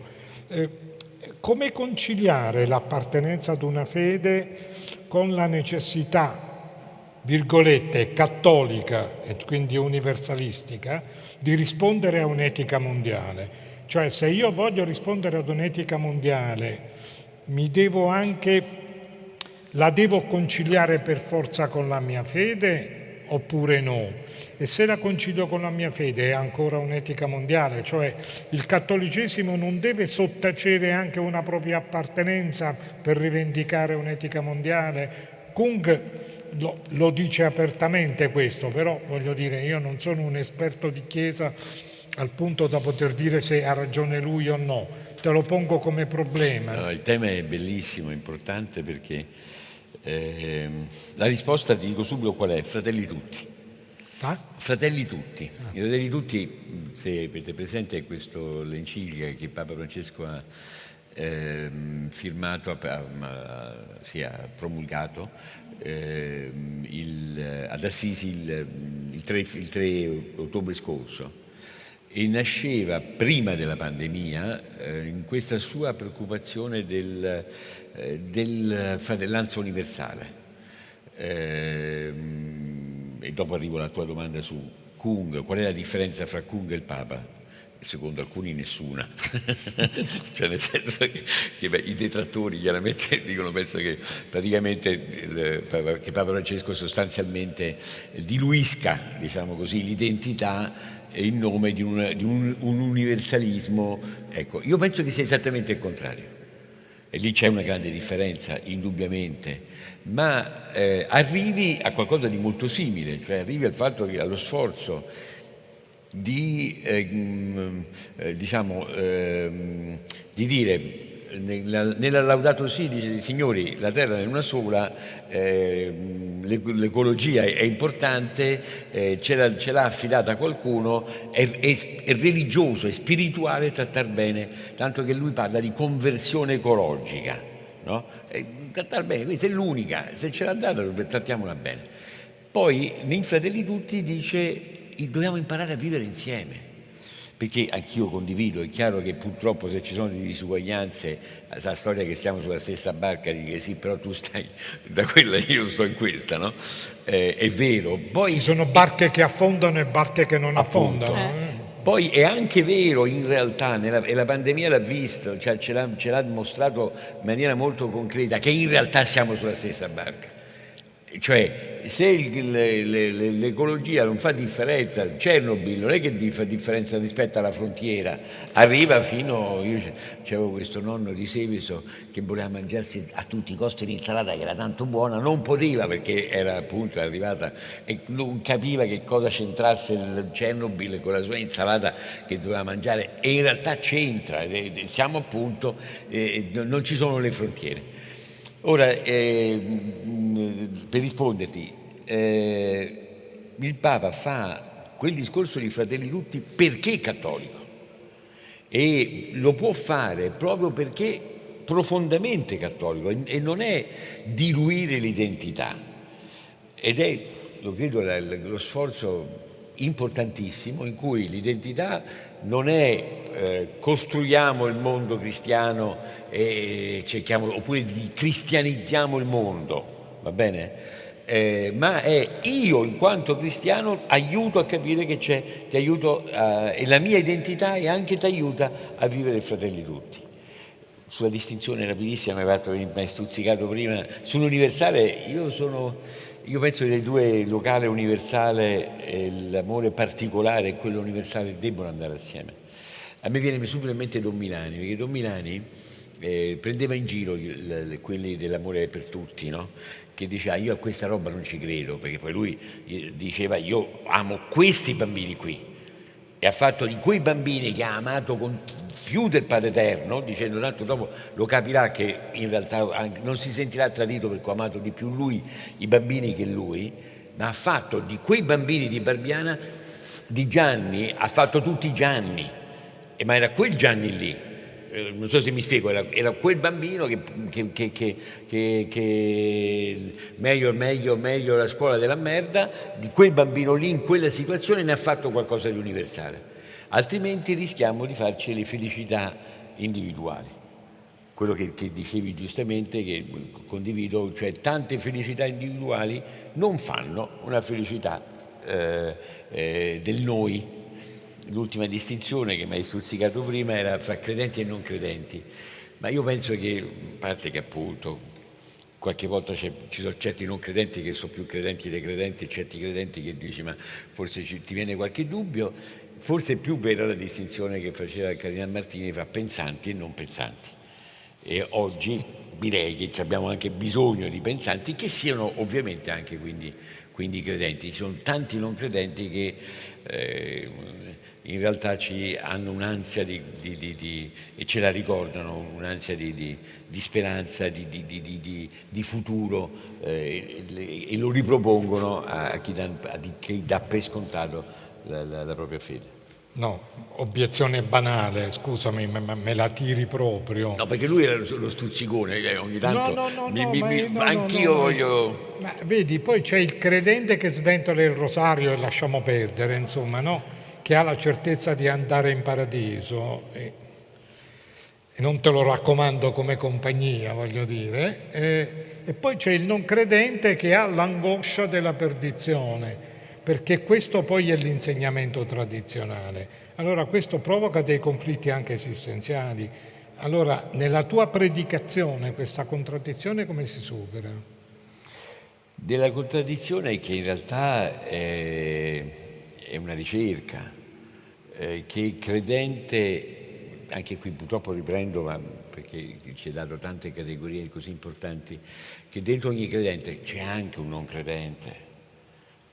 Speaker 2: Come conciliare l'appartenenza ad una fede con la necessità, virgolette, cattolica e quindi universalistica, di rispondere a un'etica mondiale? Cioè, se io voglio rispondere ad un'etica mondiale, la devo conciliare per forza con la mia fede oppure no? E se la concilio con la mia fede è ancora un'etica mondiale, cioè il cattolicesimo non deve sottacere anche una propria appartenenza per rivendicare un'etica mondiale? Kung lo dice apertamente questo, però voglio dire, io non sono un esperto di Chiesa al punto da poter dire se ha ragione lui o no, te lo pongo come problema.
Speaker 4: No, il tema è bellissimo, è importante, perché la risposta, ti dico subito qual è: fratelli tutti. Fratelli tutti. I fratelli tutti, se avete presente questo l'enciclica che Papa Francesco ha firmato, ha promulgato ad Assisi il 3 ottobre scorso, e nasceva prima della pandemia in questa sua preoccupazione del fratellanza universale. E dopo arrivo alla tua domanda su Kung. Qual è la differenza fra Kung e il Papa? Secondo alcuni nessuna. Cioè, nel senso che i detrattori chiaramente dicono, penso che praticamente che Papa Francesco sostanzialmente diluisca, diciamo così, l'identità in nome di un universalismo. Ecco, io penso che sia esattamente il contrario. E lì c'è una grande differenza, indubbiamente, ma arrivi a qualcosa di molto simile, cioè arrivi al fatto che allo sforzo di dire nella Laudato Si, dice: signori, la terra è una sola, l'ecologia è importante, ce l'ha affidata qualcuno, è religioso, è spirituale trattar bene, tanto che lui parla di conversione ecologica, no? Trattar bene, questa è l'unica, se ce l'ha data trattiamola bene. Poi nei Fratelli Tutti dice: dobbiamo imparare a vivere insieme. Perché anch'io condivido, è chiaro che purtroppo se ci sono delle disuguaglianze, la storia che siamo sulla stessa barca, di che sì, però tu stai da quella e io sto in questa, no? È vero. Poi,
Speaker 2: ci sono barche che affondano e barche che non affondano.
Speaker 4: Poi è anche vero, in realtà, e la pandemia l'ha visto, cioè ce l'ha mostrato in maniera molto concreta, che in realtà siamo sulla stessa barca. Cioè, se l'ecologia non fa differenza, Chernobyl non è che fa differenza rispetto alla frontiera, arriva fino. Io c'avevo questo nonno di Seveso che voleva mangiarsi a tutti i costi l'insalata, che era tanto buona, non poteva perché era appunto arrivata e non capiva che cosa c'entrasse il Chernobyl con la sua insalata che doveva mangiare, e in realtà c'entra, siamo appunto, non ci sono le frontiere. Ora, per risponderti, il Papa fa quel discorso di Fratelli Tutti perché è cattolico, e lo può fare proprio perché profondamente cattolico, e non è diluire l'identità, ed è, io credo, lo sforzo importantissimo in cui l'identità non è costruiamo il mondo cristiano e cerchiamo, oppure cristianizziamo il mondo, va bene? Ma è io in quanto cristiano aiuto a capire che c'è, ti aiuto e la mia identità e anche ti aiuta a vivere Fratelli Tutti. Sulla distinzione rapidissima mi hai stuzzicato prima, sull'universale io penso che le due, locale e universale, l'amore particolare e quello universale, debbono andare assieme. A me viene subito in mente Don Milani, perché Don Milani prendeva in giro quelli dell'amore per tutti, no? Che diceva io a questa roba non ci credo, perché poi lui diceva io amo questi bambini qui, e ha fatto di quei bambini che ha amato con più del Padre Eterno, dicendo tanto dopo lo capirà che in realtà non si sentirà tradito perché ha amato di più lui i bambini che lui, ma ha fatto di quei bambini di Barbiana, di Gianni, ha fatto tutti i Gianni, ma era quel Gianni lì. Non so se mi spiego, era quel bambino che meglio la scuola della merda, di quel bambino lì in quella situazione ne ha fatto qualcosa di universale, altrimenti rischiamo di farci le felicità individuali. Quello che dicevi giustamente, che condivido, cioè tante felicità individuali non fanno una felicità del noi. L'ultima distinzione che mi hai stuzzicato prima era fra credenti e non credenti, ma io penso che, a parte che appunto qualche volta ci sono certi non credenti che sono più credenti dei credenti e certi credenti che dici ma forse ti viene qualche dubbio, forse è più vera la distinzione che faceva il Cardinal Martini fra pensanti e non pensanti. E oggi direi che abbiamo anche bisogno di pensanti che siano ovviamente anche quindi credenti. Ci sono tanti non credenti che in realtà hanno un'ansia e ce la ricordano, un'ansia di speranza, di futuro e lo ripropongono a chi dà per scontato la propria fede.
Speaker 2: No, obiezione banale, scusami, ma me la tiri proprio.
Speaker 4: No, perché lui era lo stuzzicone, ogni tanto
Speaker 2: anch'io
Speaker 4: voglio...
Speaker 2: Ma vedi, poi c'è il credente che sventola il rosario e lasciamo perdere, insomma, no? Che ha la certezza di andare in paradiso e non te lo raccomando come compagnia, voglio dire. E poi c'è il non credente che ha l'angoscia della perdizione, perché questo poi è l'insegnamento tradizionale. Allora questo provoca dei conflitti anche esistenziali. Allora, nella tua predicazione questa contraddizione come si supera?
Speaker 4: Della contraddizione che in realtà è una ricerca, che il credente, anche qui purtroppo riprendo, ma perché ci hai dato tante categorie così importanti, che dentro ogni credente c'è anche un non credente.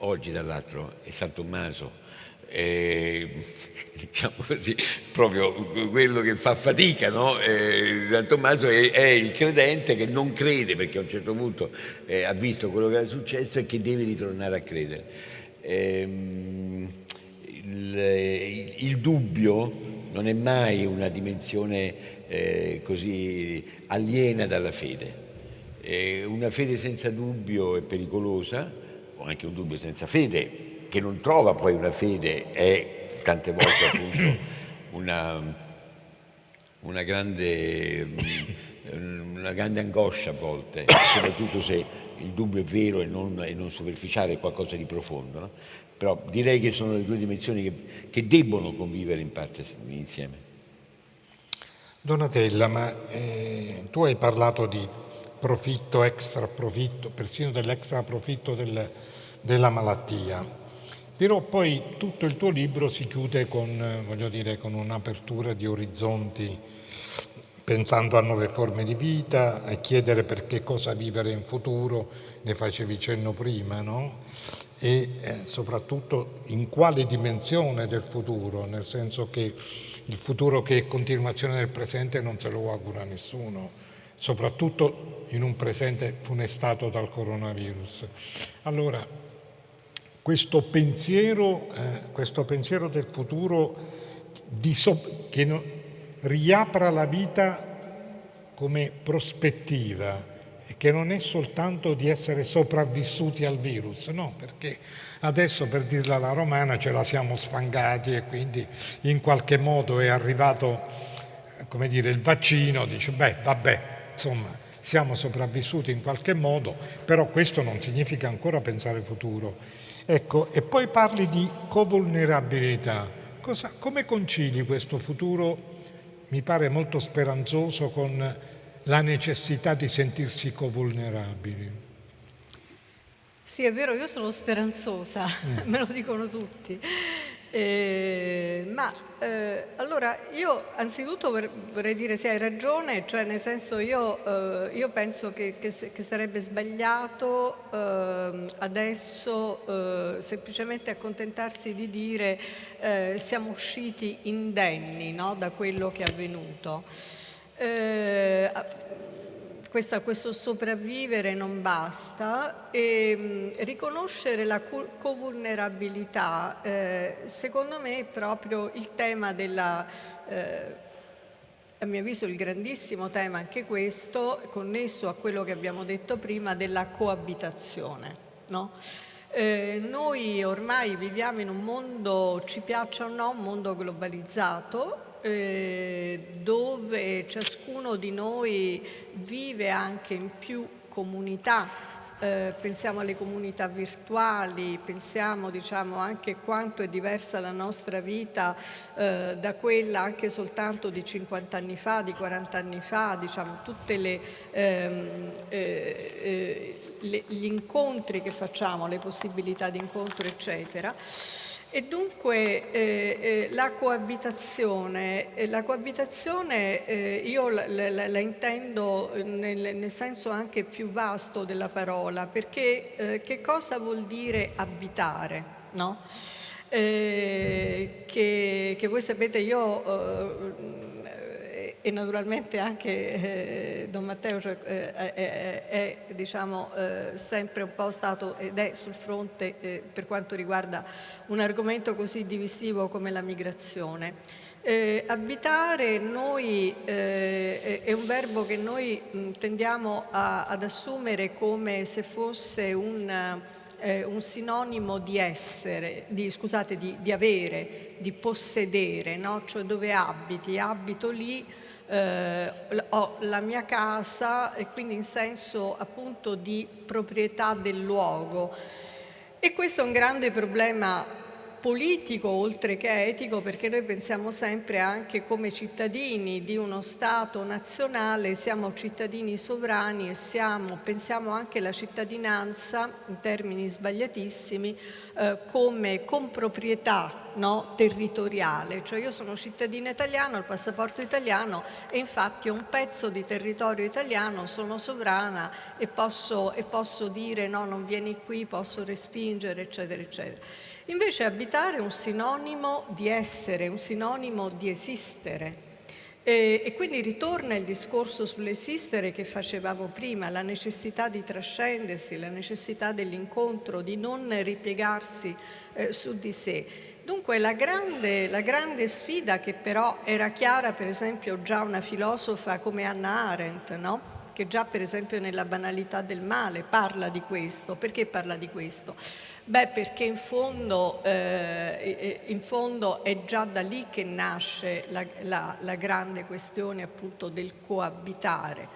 Speaker 4: Oggi, tra l'altro, è San Tommaso, diciamo così, proprio quello che fa fatica, no? San Tommaso è il credente che non crede perché a un certo punto ha visto quello che era successo e che deve ritornare a credere. Il dubbio non è mai una dimensione così aliena dalla fede. Una fede senza dubbio è pericolosa, o anche un dubbio senza fede, che non trova poi una fede, è tante volte appunto una grande angoscia a volte, soprattutto se il dubbio è vero e non superficiale, è qualcosa di profondo, no? Però direi che sono le due dimensioni che debbono convivere in parte insieme.
Speaker 2: Donatella, ma tu hai parlato di profitto, extra profitto, persino dell'extra profitto della malattia, però poi tutto il tuo libro si chiude con un'apertura di orizzonti, pensando a nuove forme di vita, a chiedere per che cosa vivere in futuro, ne facevi cenno prima, no? E soprattutto in quale dimensione del futuro, nel senso che il futuro che è continuazione del presente non se lo augura nessuno, soprattutto in un presente funestato dal coronavirus. Allora, questo pensiero del futuro che riapra la vita come prospettiva e che non è soltanto di essere sopravvissuti al virus, no, perché adesso, per dirla alla romana, ce la siamo sfangati e quindi in qualche modo è arrivato, come dire, il vaccino, dice vabbè, insomma, siamo sopravvissuti in qualche modo, però questo non significa ancora pensare futuro. Ecco, e poi parli di covulnerabilità. Come concili questo futuro, mi pare molto speranzoso, con la necessità di sentirsi covulnerabili?
Speaker 3: Sì, è vero, io sono speranzosa, me lo dicono tutti. Ma Allora, io anzitutto vorrei dire sì, hai ragione, cioè nel senso io penso che sarebbe sbagliato adesso semplicemente accontentarsi di dire siamo usciti indenni, no, da quello che è avvenuto. Questo sopravvivere non basta e riconoscere la covulnerabilità, secondo me è proprio il tema della, a mio avviso il grandissimo tema anche questo, connesso a quello che abbiamo detto prima della coabitazione, no? Noi ormai viviamo in un mondo, ci piaccia o no, un mondo globalizzato, dove ciascuno di noi vive anche in più comunità. Pensiamo alle comunità virtuali, pensiamo diciamo anche quanto è diversa la nostra vita da quella anche soltanto di 50 anni fa, di 40 anni fa, diciamo tutte gli incontri che facciamo, le possibilità di incontro eccetera. E dunque la coabitazione io la intendo nel senso anche più vasto della parola, perché che cosa vuol dire abitare, no? Che voi sapete e naturalmente anche Don Matteo è diciamo, sempre un po' stato ed è sul fronte per quanto riguarda un argomento così divisivo come la migrazione. Abitare noi è un verbo che noi tendiamo ad assumere come se fosse un sinonimo di essere, di avere, di possedere, no? Cioè dove abito lì, ho la mia casa e quindi in senso appunto di proprietà del luogo. E questo è un grande problema politico oltre che etico, perché noi pensiamo sempre anche come cittadini di uno Stato nazionale, siamo cittadini sovrani e pensiamo anche alla cittadinanza, in termini sbagliatissimi, come comproprietà, no, territoriale, cioè io sono cittadina italiana, ho il passaporto italiano e infatti ho un pezzo di territorio italiano, sono sovrana e posso dire no, non vieni qui, posso respingere, eccetera, eccetera. Invece abitare è un sinonimo di essere, un sinonimo di esistere. E quindi ritorna il discorso sull'esistere che facevamo prima, la necessità di trascendersi, la necessità dell'incontro, di non ripiegarsi su di sé. Dunque la grande sfida, che però era chiara per esempio già una filosofa come Hannah Arendt, no? Che già per esempio nella Banalità del male parla di questo. Perché parla di questo? Perché in fondo è già da lì che nasce la grande questione appunto del coabitare.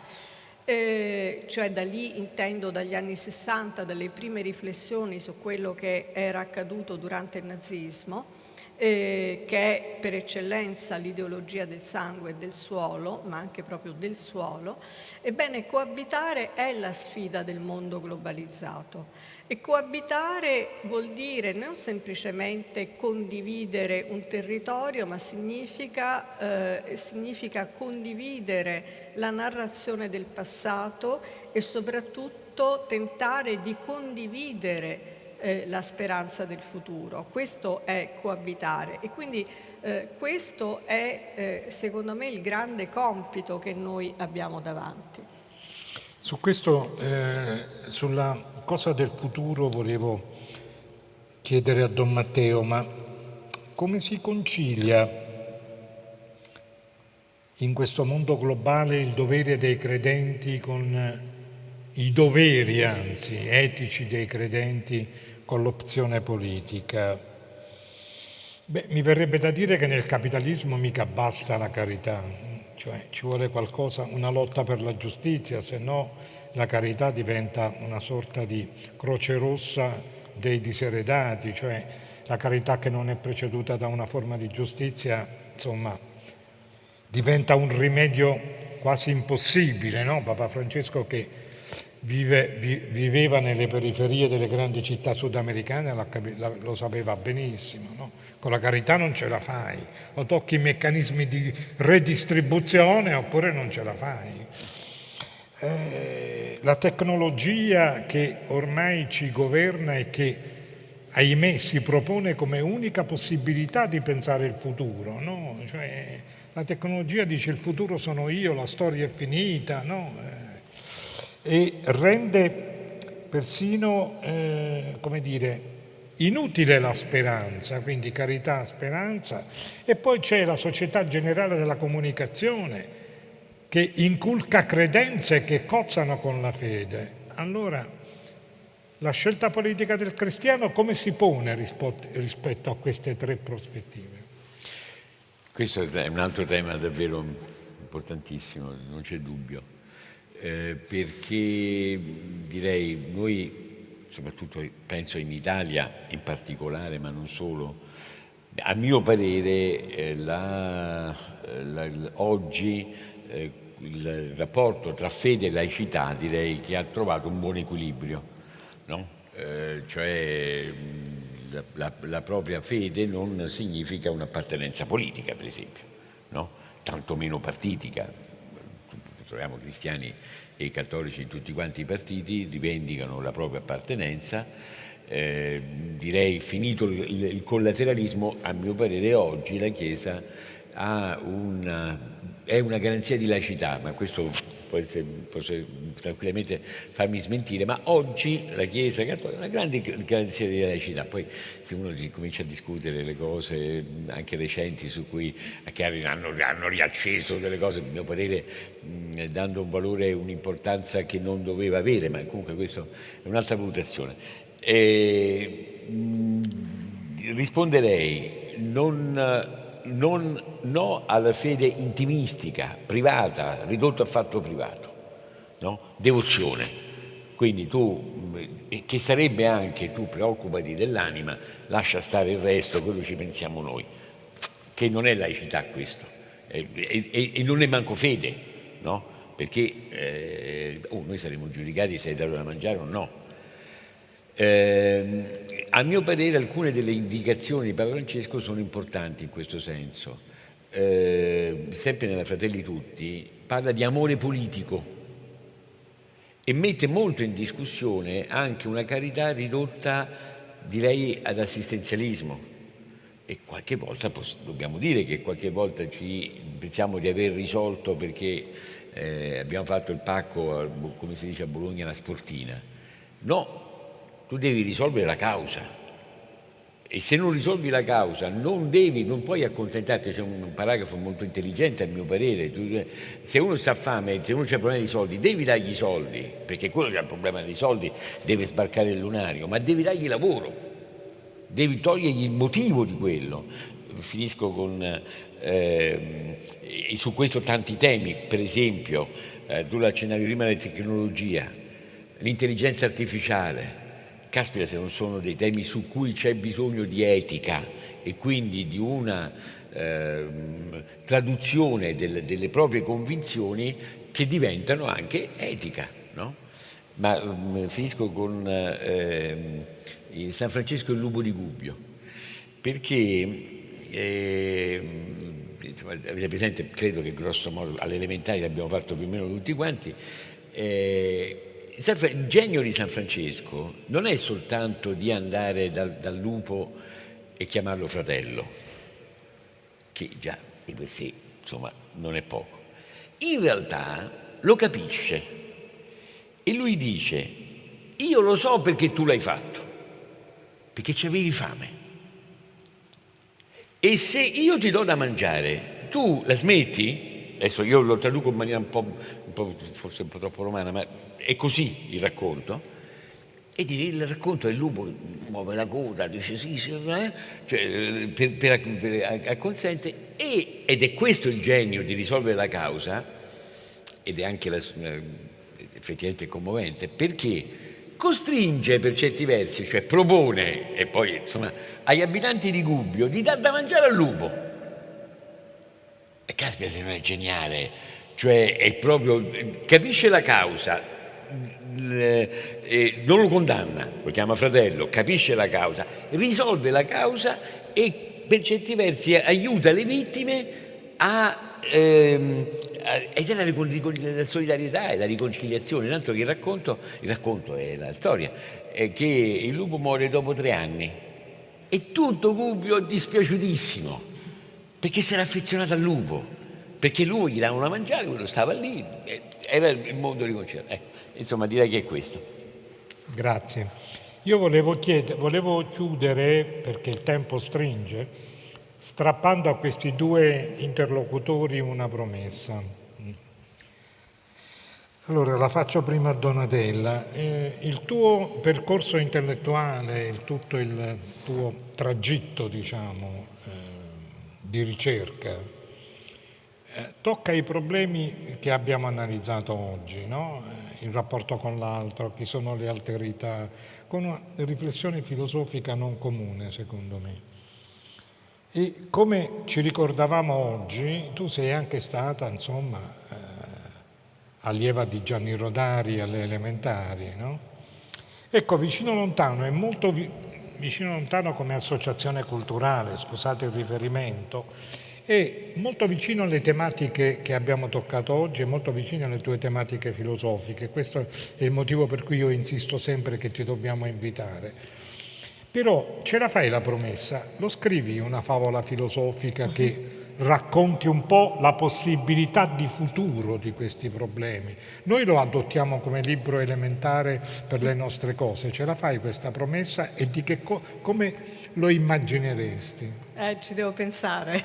Speaker 3: Cioè da lì intendo dagli anni 60, dalle prime riflessioni su quello che era accaduto durante il nazismo, che è per eccellenza l'ideologia del sangue e del suolo, ma anche proprio del suolo. Ebbene, coabitare è la sfida del mondo globalizzato. E coabitare vuol dire non semplicemente condividere un territorio, ma significa condividere la narrazione del passato e soprattutto tentare di condividere la speranza del futuro. Questo è coabitare e quindi questo è secondo me il grande compito che noi abbiamo davanti.
Speaker 2: Su questo, sulla cosa del futuro volevo chiedere a Don Matteo, ma come si concilia in questo mondo globale il dovere dei credenti con i doveri, anzi, etici dei credenti con l'opzione politica? Mi verrebbe da dire che nel capitalismo mica basta la carità, cioè ci vuole qualcosa, una lotta per la giustizia, se no la carità diventa una sorta di croce rossa dei diseredati, cioè la carità che non è preceduta da una forma di giustizia, insomma, diventa un rimedio quasi impossibile, no? Papa Francesco che viveva nelle periferie delle grandi città sudamericane, lo sapeva benissimo, no? Con la carità non ce la fai, o tocchi i meccanismi di redistribuzione oppure non ce la fai. La tecnologia che ormai ci governa e che, ahimè, si propone come unica possibilità di pensare il futuro, no? Cioè, la tecnologia dice il futuro sono io, la storia è finita, no? E rende persino, come dire, inutile la speranza, quindi carità, speranza. E poi c'è la società generale della comunicazione che inculca credenze che cozzano con la fede. Allora, la scelta politica del cristiano come si pone rispetto a queste tre prospettive?
Speaker 4: Questo è un altro tema davvero importantissimo, non c'è dubbio. Perché direi noi, soprattutto penso in Italia in particolare, ma non solo, a mio parere oggi il rapporto tra fede e laicità direi che ha trovato un buon equilibrio, no? Cioè la propria fede non significa un'appartenenza politica, per esempio, no? Tanto meno partitica. Troviamo cristiani e cattolici in tutti quanti i partiti, rivendicano la propria appartenenza. Direi, finito il collateralismo, a mio parere oggi la Chiesa è una garanzia di laicità, ma questo posso tranquillamente farmi smentire, ma oggi la Chiesa cattolica è una grande garanzia di laicità. Poi se uno comincia a discutere le cose anche recenti su cui hanno riacceso delle cose, a mio parere dando un valore e un'importanza che non doveva avere, ma comunque questa è un'altra valutazione. Risponderei no alla fede intimistica, privata, ridotta a fatto privato, no? Devozione. Quindi che sarebbe anche tu preoccupati dell'anima, lascia stare il resto, quello ci pensiamo noi, che non è laicità questo, e non è manco fede, no? Perché noi saremo giudicati se hai dato da mangiare o no. A mio parere alcune delle indicazioni di Papa Francesco sono importanti in questo senso. Sempre nella Fratelli Tutti parla di amore politico e mette molto in discussione anche una carità ridotta, direi, ad assistenzialismo. E qualche volta dobbiamo dire che qualche volta ci pensiamo di aver risolto perché abbiamo fatto il pacco, come si dice a Bologna, la sportina. No, tu devi risolvere la causa. E se non risolvi la causa non puoi accontentarti. C'è un paragrafo molto intelligente a mio parere. Se uno sta a fame, se uno c'ha problemi di soldi, devi dargli i soldi, perché quello che ha il problema dei soldi deve sbarcare il lunario, ma devi dargli lavoro, devi togliergli il motivo di quello. Finisco con su questo tanti temi, per esempio tu lo accennavi prima, la tecnologia, l'intelligenza artificiale. Caspita se non sono dei temi su cui c'è bisogno di etica e quindi di una traduzione delle proprie convinzioni che diventano anche etica, no? Ma finisco con San Francesco e il lupo di Gubbio, perché avete presente, credo che grosso modo all'elementare l'abbiamo fatto più o meno tutti quanti, il genio di San Francesco non è soltanto di andare dal lupo e chiamarlo fratello, che già di per sé insomma non è poco. In realtà lo capisce e lui dice: io lo so perché tu l'hai fatto, perché c'avevi fame, e se io ti do da mangiare tu la smetti. Adesso io lo traduco in maniera un po' forse un po' troppo romana, ma è così il racconto. E il racconto del lupo muove la coda, dice sì, cioè, acconsente, ed è questo il genio di risolvere la causa, ed è anche effettivamente commovente, perché costringe per certi versi, cioè propone, e poi insomma agli abitanti di Gubbio di dar da mangiare al lupo. E caspita se non è geniale, cioè è proprio, capisce la causa, non lo condanna, lo chiama fratello, capisce la causa, risolve la causa e per certi versi aiuta le vittime ed è la solidarietà e la riconciliazione, tanto che il racconto è la storia, è che il lupo muore dopo 3 anni e tutto Gubbio dispiaciutissimo, perché si era affezionato al lupo, perché lui gli davano da mangiare, quello stava lì, era il mondo riconciliato. Insomma, direi che è questo.
Speaker 2: Grazie. Io volevo chiudere, perché il tempo stringe, strappando a questi 2 interlocutori una promessa. Allora, la faccio prima a Donatella. Il tuo percorso intellettuale, tutto il tuo tragitto, diciamo, di ricerca, tocca i problemi che abbiamo analizzato oggi, no? Il rapporto con l'altro, chi sono le alterità, con una riflessione filosofica non comune, secondo me. E come ci ricordavamo oggi, tu sei anche stata, insomma, allieva di Gianni Rodari alle elementari, no? Ecco, Vicino Lontano è molto Vicino Lontano come associazione culturale, scusate il riferimento, è molto vicino alle tematiche che abbiamo toccato oggi, è molto vicino alle tue tematiche filosofiche. Questo è il motivo per cui io insisto sempre che ti dobbiamo invitare. Però ce la fai la promessa? Lo scrivi una favola filosofica che racconti un po' la possibilità di futuro di questi problemi. Noi lo adottiamo come libro elementare per le nostre cose. Ce la fai questa promessa e di come lo immagineresti?
Speaker 3: Ci devo pensare,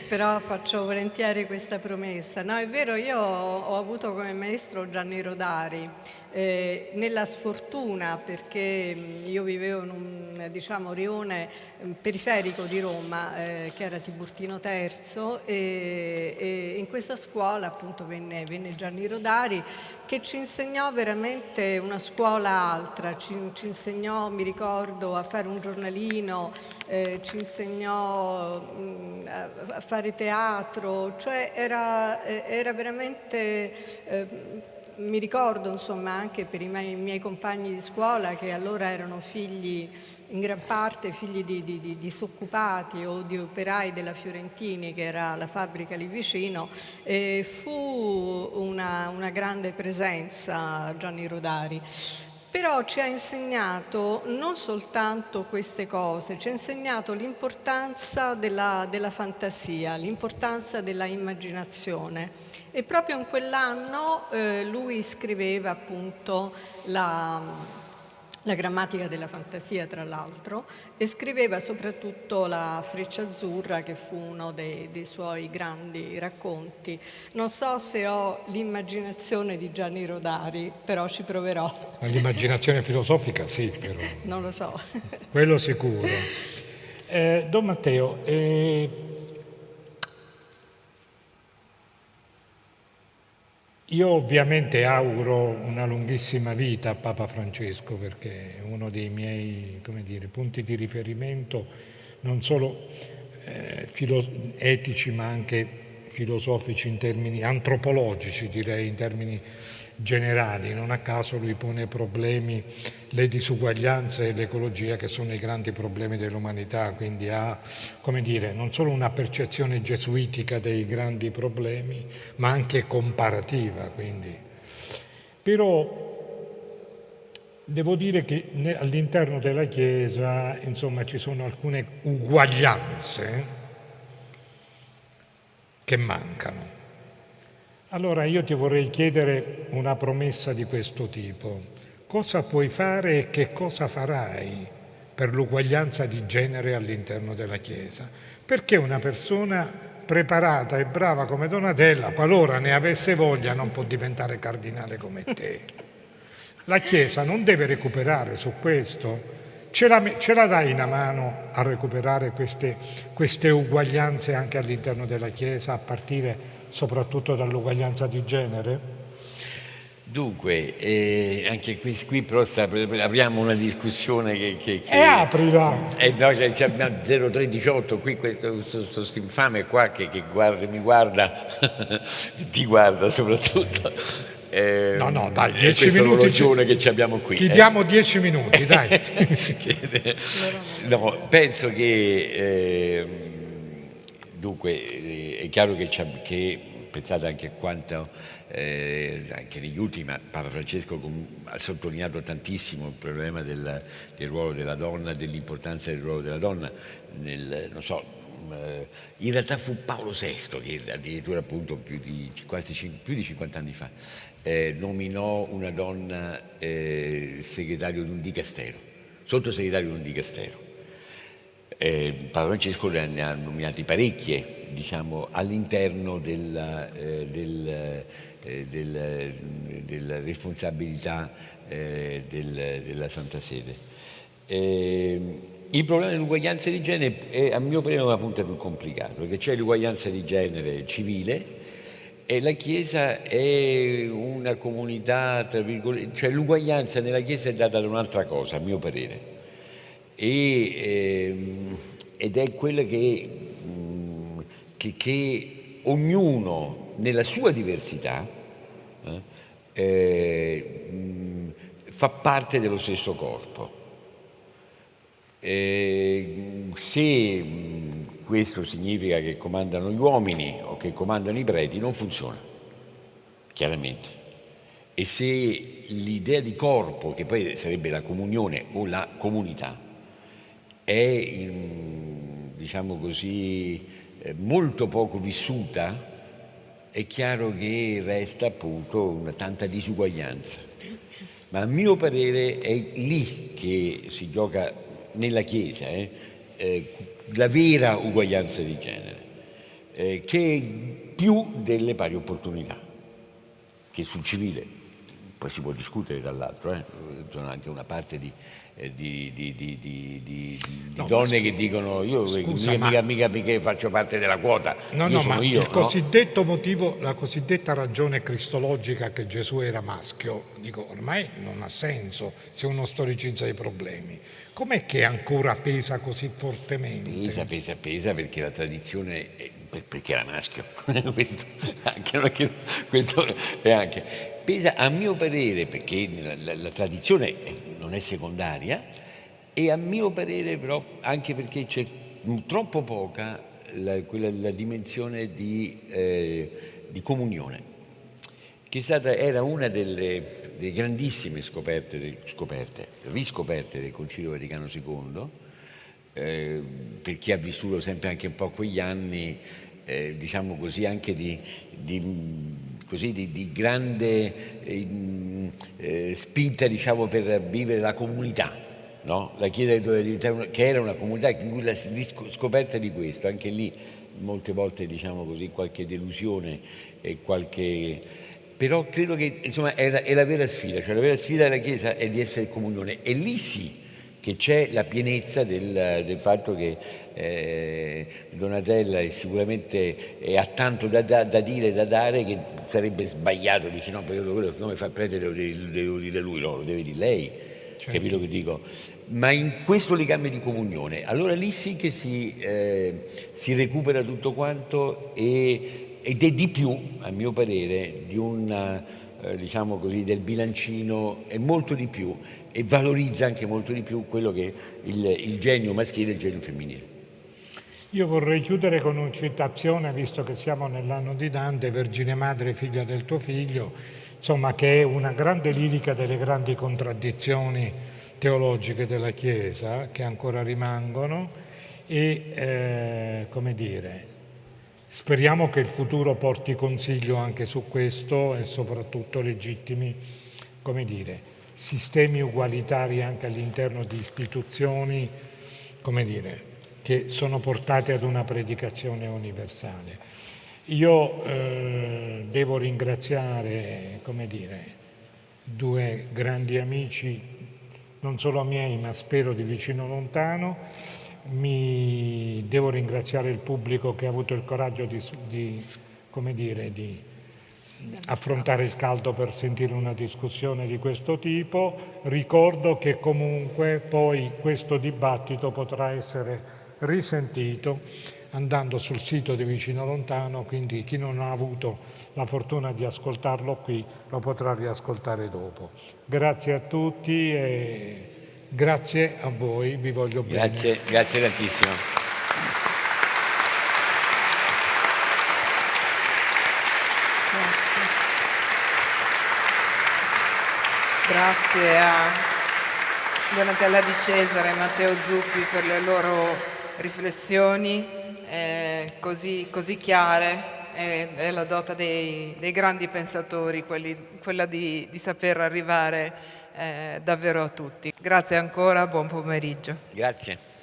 Speaker 3: però faccio volentieri questa promessa. No, è vero, io ho avuto come maestro Gianni Rodari, nella sfortuna, perché io vivevo in un, diciamo, rione periferico di Roma, che era Tiburtino Terzo, e in questa scuola appunto venne Gianni Rodari, che ci insegnò veramente una scuola altra, ci insegnò, mi ricordo, a fare un giornalino, ci insegnò a fare teatro, cioè era veramente, mi ricordo insomma anche per i miei compagni di scuola, che allora erano figli, in gran parte figli di disoccupati o di operai della Fiorentini, che era la fabbrica lì vicino, e fu una grande presenza Gianni Rodari. Però ci ha insegnato non soltanto queste cose, ci ha insegnato l'importanza della fantasia, l'importanza della immaginazione. E proprio in quell'anno lui scriveva appunto la grammatica della fantasia, tra l'altro, e scriveva soprattutto la Freccia Azzurra, che fu uno dei suoi grandi racconti. Non so se ho l'immaginazione di Gianni Rodari, però ci proverò.
Speaker 2: L'immaginazione filosofica sì, però.
Speaker 3: Non lo so.
Speaker 2: Quello sicuro. Don Matteo, io ovviamente auguro una lunghissima vita a Papa Francesco, perché è uno dei miei, come dire, punti di riferimento non solo etici ma anche filosofici in termini antropologici, direi in termini generali. Non a caso lui pone problemi, le disuguaglianze e l'ecologia, che sono i grandi problemi dell'umanità, quindi ha, come dire, non solo una percezione gesuitica dei grandi problemi, ma anche comparativa. Quindi. Però devo dire che all'interno della Chiesa, insomma, ci sono alcune uguaglianze che mancano. Allora io ti vorrei chiedere una promessa di questo tipo. Cosa puoi fare e che cosa farai per l'uguaglianza di genere all'interno della Chiesa? Perché una persona preparata e brava come Donatella, qualora ne avesse voglia, non può diventare cardinale come te. La Chiesa non deve recuperare su questo. Ce la dai una mano a recuperare queste uguaglianze anche all'interno della Chiesa, a partire soprattutto dall'uguaglianza di genere?
Speaker 4: Dunque, anche qui però apriamo una discussione che
Speaker 2: aprila!
Speaker 4: No, c'è 0318 qui, questo infame qua che mi guarda, ti guarda soprattutto.
Speaker 2: No, dai, 10
Speaker 4: questo
Speaker 2: minuti.
Speaker 4: orologione che ci abbiamo qui.
Speaker 2: Ti diamo 10 minuti, dai.
Speaker 4: No, penso che dunque è chiaro che pensate anche a quanto anche negli ultimi Papa Francesco ha sottolineato tantissimo il problema del ruolo della donna, dell'importanza del ruolo della donna non so, in realtà fu Paolo VI che addirittura appunto più di 50 anni fa nominò una donna segretario di un dicastero, sottosegretario di un dicastero. Papa Francesco ne ha nominati parecchie, diciamo, all'interno della responsabilità della Santa Sede. Il problema dell'uguaglianza di genere è, a mio parere, una punta più complicato, perché c'è l'uguaglianza di genere civile e la Chiesa è una comunità, tra virgolette, cioè l'uguaglianza nella Chiesa è data da un'altra cosa, a mio parere, ed è quella che ognuno nella sua diversità fa parte dello stesso corpo. Se questo significa che comandano gli uomini o che comandano i preti, non funziona, chiaramente. E se l'idea di corpo, che poi sarebbe la comunione o la comunità, è, diciamo così, molto poco vissuta, è chiaro che resta appunto una tanta disuguaglianza. Ma a mio parere è lì che si gioca nella Chiesa la vera uguaglianza di genere, che è più delle pari opportunità, che sul civile poi si può discutere dall'altro, sono anche una parte di donne che dicono io mica faccio parte della quota, io sono io.
Speaker 2: Il cosiddetto motivo, la cosiddetta ragione cristologica che Gesù era maschio, dico, ormai non ha senso se uno storicizza i problemi. Com'è che ancora pesa così fortemente?
Speaker 4: Pesa perché la tradizione, perché era maschio, questo è anche, pesa a mio parere perché la tradizione non è secondaria e a mio parere però anche perché c'è troppo poca la dimensione di comunione, che era una delle grandissime riscoperte del Concilio Vaticano II, per chi ha vissuto sempre anche un po' quegli anni, diciamo così, anche di grande spinta, diciamo, per vivere la comunità, no? La Chiesa che era una comunità, in cui la scoperta di questo, anche lì molte volte, diciamo così, qualche delusione e però credo che insomma è la vera sfida, cioè la vera sfida della Chiesa è di essere comunione, e lì sì che c'è la pienezza del fatto che Donatella sicuramente ha tanto da dire, da dare, che sarebbe sbagliato, dici no, perché quello come fa prete devo dire lui, no, lo deve dire lei, certo. Capito che dico? Ma in questo legame di comunione, allora lì sì che si recupera tutto quanto ed è di più, a mio parere, di diciamo così, del bilancino, è molto di più e valorizza anche molto di più quello che è il genio maschile e il genio femminile.
Speaker 2: Io vorrei chiudere con una citazione, visto che siamo nell'anno di Dante, Vergine Madre, figlia del tuo figlio, insomma, che è una grande lirica delle grandi contraddizioni teologiche della Chiesa che ancora rimangono e, come dire, speriamo che il futuro porti consiglio anche su questo e soprattutto legittimi, come dire, sistemi ugualitari anche all'interno di istituzioni, come dire, che sono portate ad una predicazione universale. Io devo ringraziare, come dire, due grandi amici, non solo miei, ma spero di vicino lontano. Devo ringraziare il pubblico che ha avuto il coraggio di affrontare il caldo per sentire una discussione di questo tipo. Ricordo che comunque poi questo dibattito potrà essere risentito andando sul sito di Vicino Lontano, quindi chi non ha avuto la fortuna di ascoltarlo qui lo potrà riascoltare dopo. Grazie a tutti e grazie a voi, vi voglio bene.
Speaker 4: Grazie tantissimo.
Speaker 1: Grazie a Donatella Di Cesare e Matteo Zuppi per le loro riflessioni così chiare. È la dote dei grandi pensatori, quella di saper arrivare davvero a tutti. Grazie ancora, buon pomeriggio.
Speaker 4: Grazie.